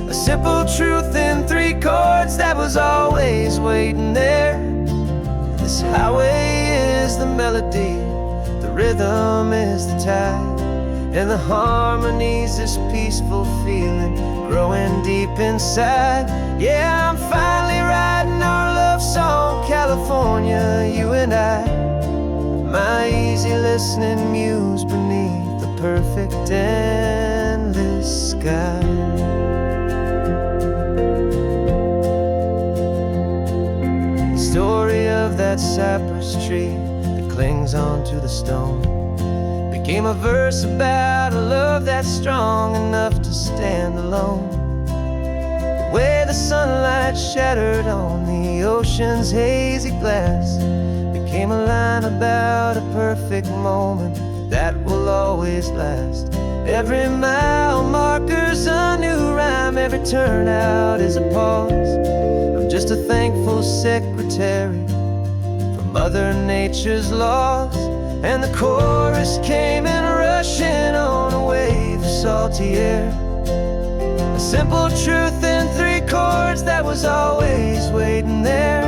a simple truth in 3 chords that was always waiting there. This highway is the melody, the rhythm is the tide, and the harmony's this peaceful feeling growing deep inside. Yeah, I'm finally writing our love song, California, you and I, my easy listening muse beneath the perfect endless sky. The story of that cypress tree that clings onto the stone became a verse about a love that's strong enough to stand alone. The way the sunlight shattered on the ocean's hazy glass became a line about a perfect moment that will always last. Every mile marker's a new rhyme, every turnout is a pause. I'm just a thankful secretary for Mother Nature's laws. And the chorus came in rushing on a wave of salty air, a simple truth in 3 chords that was always waiting there.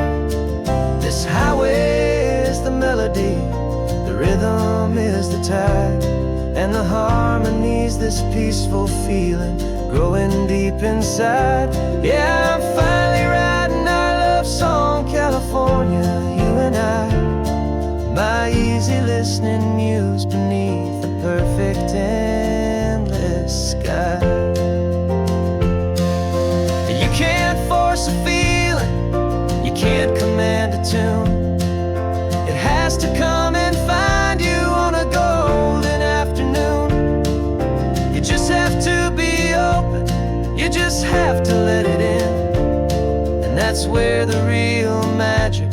This highway is the melody, the rhythm is the tide, and the harmonies, this peaceful feeling growing deep inside. Yeah, I'm finally writing our love song, California, you and I, my easy listening muse beneath the perfect endless sky. You can't force a feeling, you can't command a tune. It has to come and find you on a golden afternoon. You just have to be open, you just have to let it in. And that's where the real magic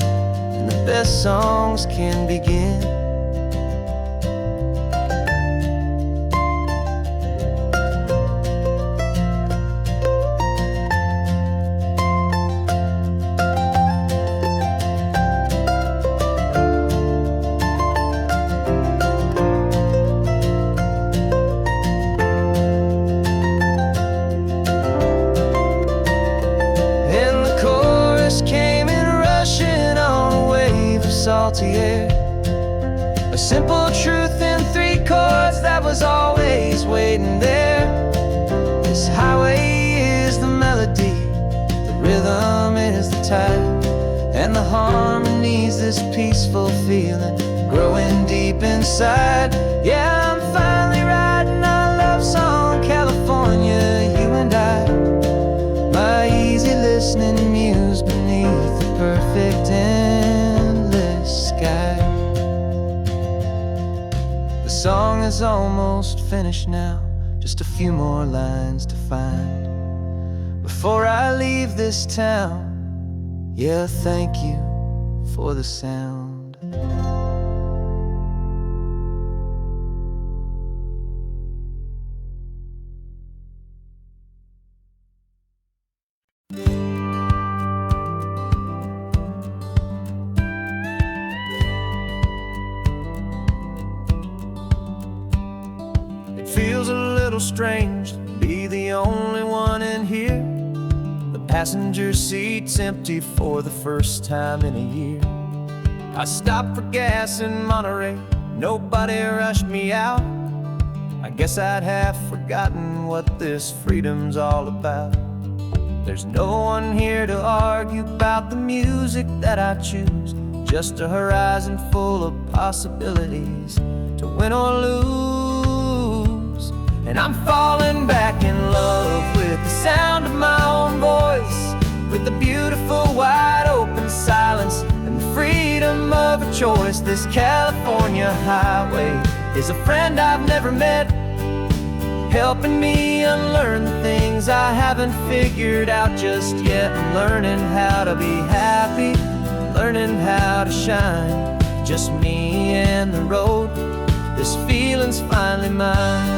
and the best songs can begin. Salty air, a simple truth in 3 chords that was always waiting there. This highway is the melody, the rhythm is the tide, and the harmonies, this peaceful feeling growing deep inside. Yeah, I'm finally writing our love song, California, you and I, my easy listening muse beneath the perfect sky. The song is almost finished now, just a few more lines to find before I leave this town. Yeah, thank you for the sound. Feels a little strange to be the only one in here. The passenger seat's empty for the first time in a year. I stopped for gas in Monterey, nobody rushed me out. I guess I'd half forgotten what this freedom's all about. There's no one here to argue about the music that I choose, just a horizon full of possibilities to win or lose. And I'm falling back in love with the sound of my own voice, with the beautiful wide open silence and the freedom of a choice. This California highway is a friend I've never met, helping me unlearn the things I haven't figured out just yet. I'm learning how to be happy, learning how to shine, just me and the road. This feeling's finally mine.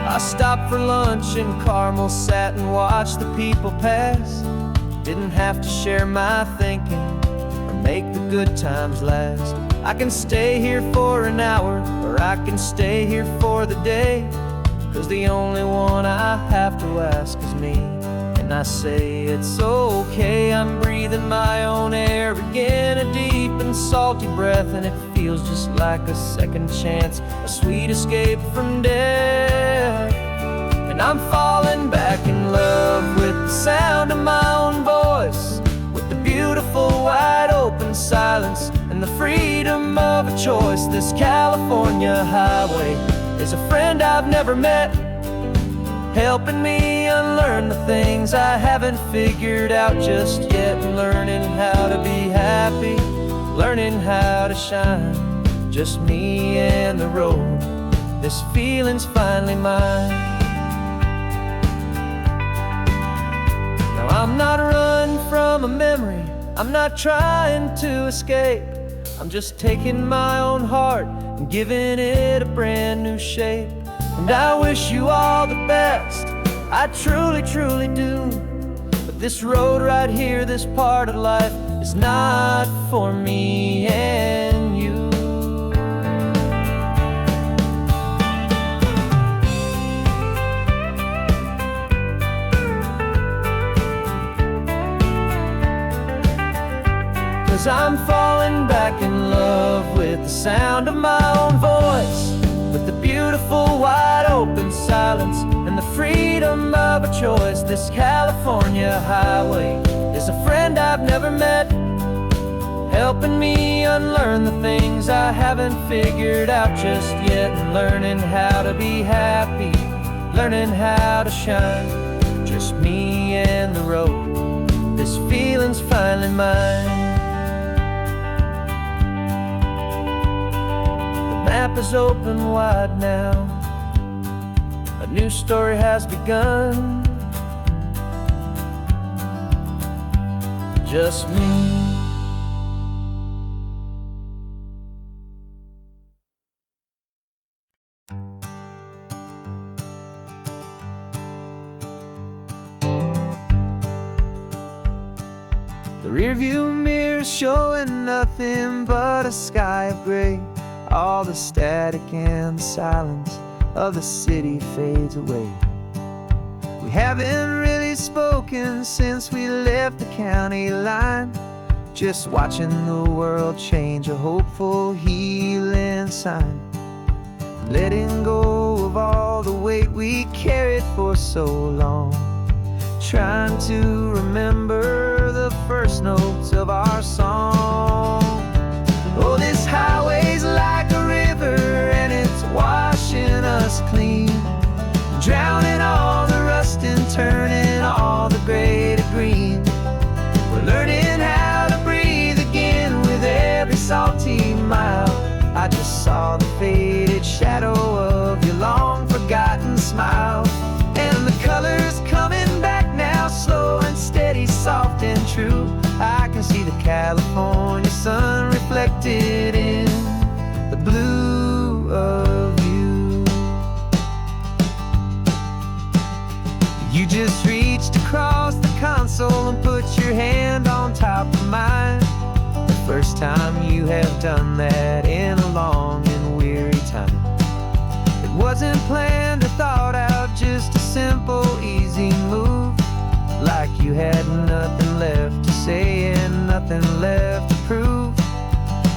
I stopped for lunch in Carmel, sat and watched the people pass. Didn't have to share my thinking or make the good times last. I can stay here for an hour, or I can stay here for the day, 'cause the only one I have to ask is me. And I say it's okay, I'm breathing my own air again, a deep and salty breath, and it feels just like a second chance, a sweet escape from death. And I'm falling back in love with the sound of my own voice, with the beautiful wide open silence and the freedom of a choice. This California highway is a friend I've never met, helping me unlearn the things I haven't figured out just yet. Learning how to be happy, learning how to shine, just me and the road. This feeling's finally mine. Now I'm not running from a memory, I'm not trying to escape. I'm just taking my own heart and giving it a brand new shape. And I wish you all the best, I truly, truly do. But this road right here, this part of life, is not for me and you. 'Cause I'm falling back in love with the sound of my own voice, with the beautiful wide open silence and the freedom of a choice. This California highway is a friend I've never met, helping me unlearn the things I haven't figured out just yet, and learning how to be happy, learning how to shine. Just me and the road, this feeling's finally mine. The map is open wide now, a new story has begun. Just me. The rearview mirror showing nothing but a sky of gray. All the static and the silence of the city fades away. We haven't really spoken since we left the county line, just watching the world change, a hopeful healing sign. Letting go of all the weight we carried for so long, trying to remember the first notes of our song. Oh, this highway's like a river and it's washing us clean, drowning all the rust and turning all the gray to green. We're learning how to breathe again with every salty mile. I just saw the faded shadow of your long forgotten smile, and the colors coming back now, slow and steady, soft and true. I can see the California sun reflected in the blue of you. You just reached across the console and put your hand on top of mine. The first time you have done that in a long and weary time. It wasn't planned or thought out, just a simple, easy move. Like you had nothing left to say and nothing left to prove.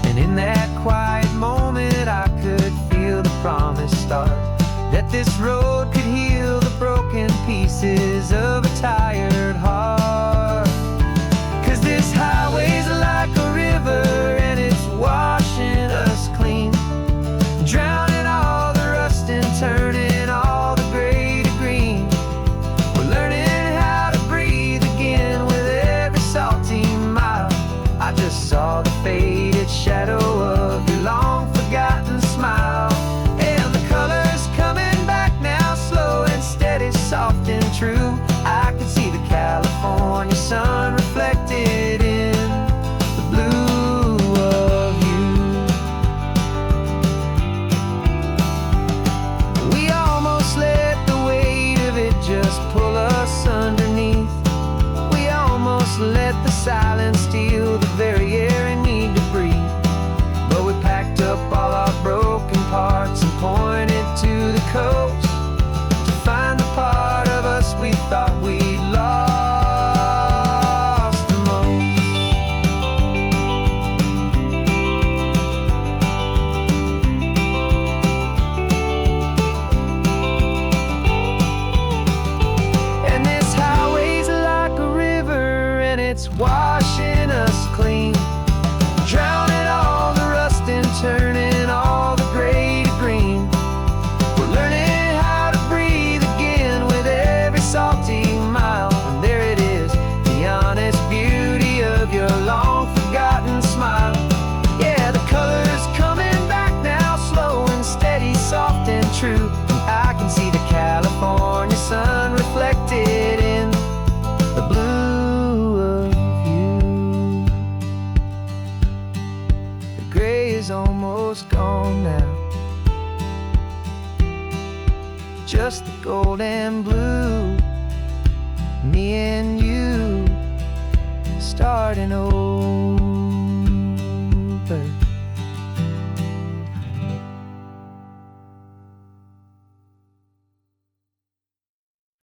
And in that quiet moment I could feel the promise start, that this road could heal the broken pieces of a tired heart. 'Cause this highway's like a river and it's washing us clean, drowning all the rust and turning all the gray to green. We're learning how to breathe again with every salty mile. I just saw the faded shadow of your long forgotten smile, and the colors coming back now, slow and steady, soft and true. I can see the California sun reflected in the blue of you. We almost let the weight of it just pull us underneath. We almost let the silence steal the very air I need to breathe. But we packed up all our broken parts and pointed to the coast to find the part of us we thought we'd lost the most. And this highway's like a river and it's washing us clean, drowning all the rust and turning all the gray to green. We're learning how to breathe again with every salty mile. And there it is, the honest beauty of your long forgotten smile. Yeah, the colors coming back now, slow and steady, soft and true. I can see the California sun reflected in the blue of you. The gray is almost gone now, just the gold and blue. Me and you starting over.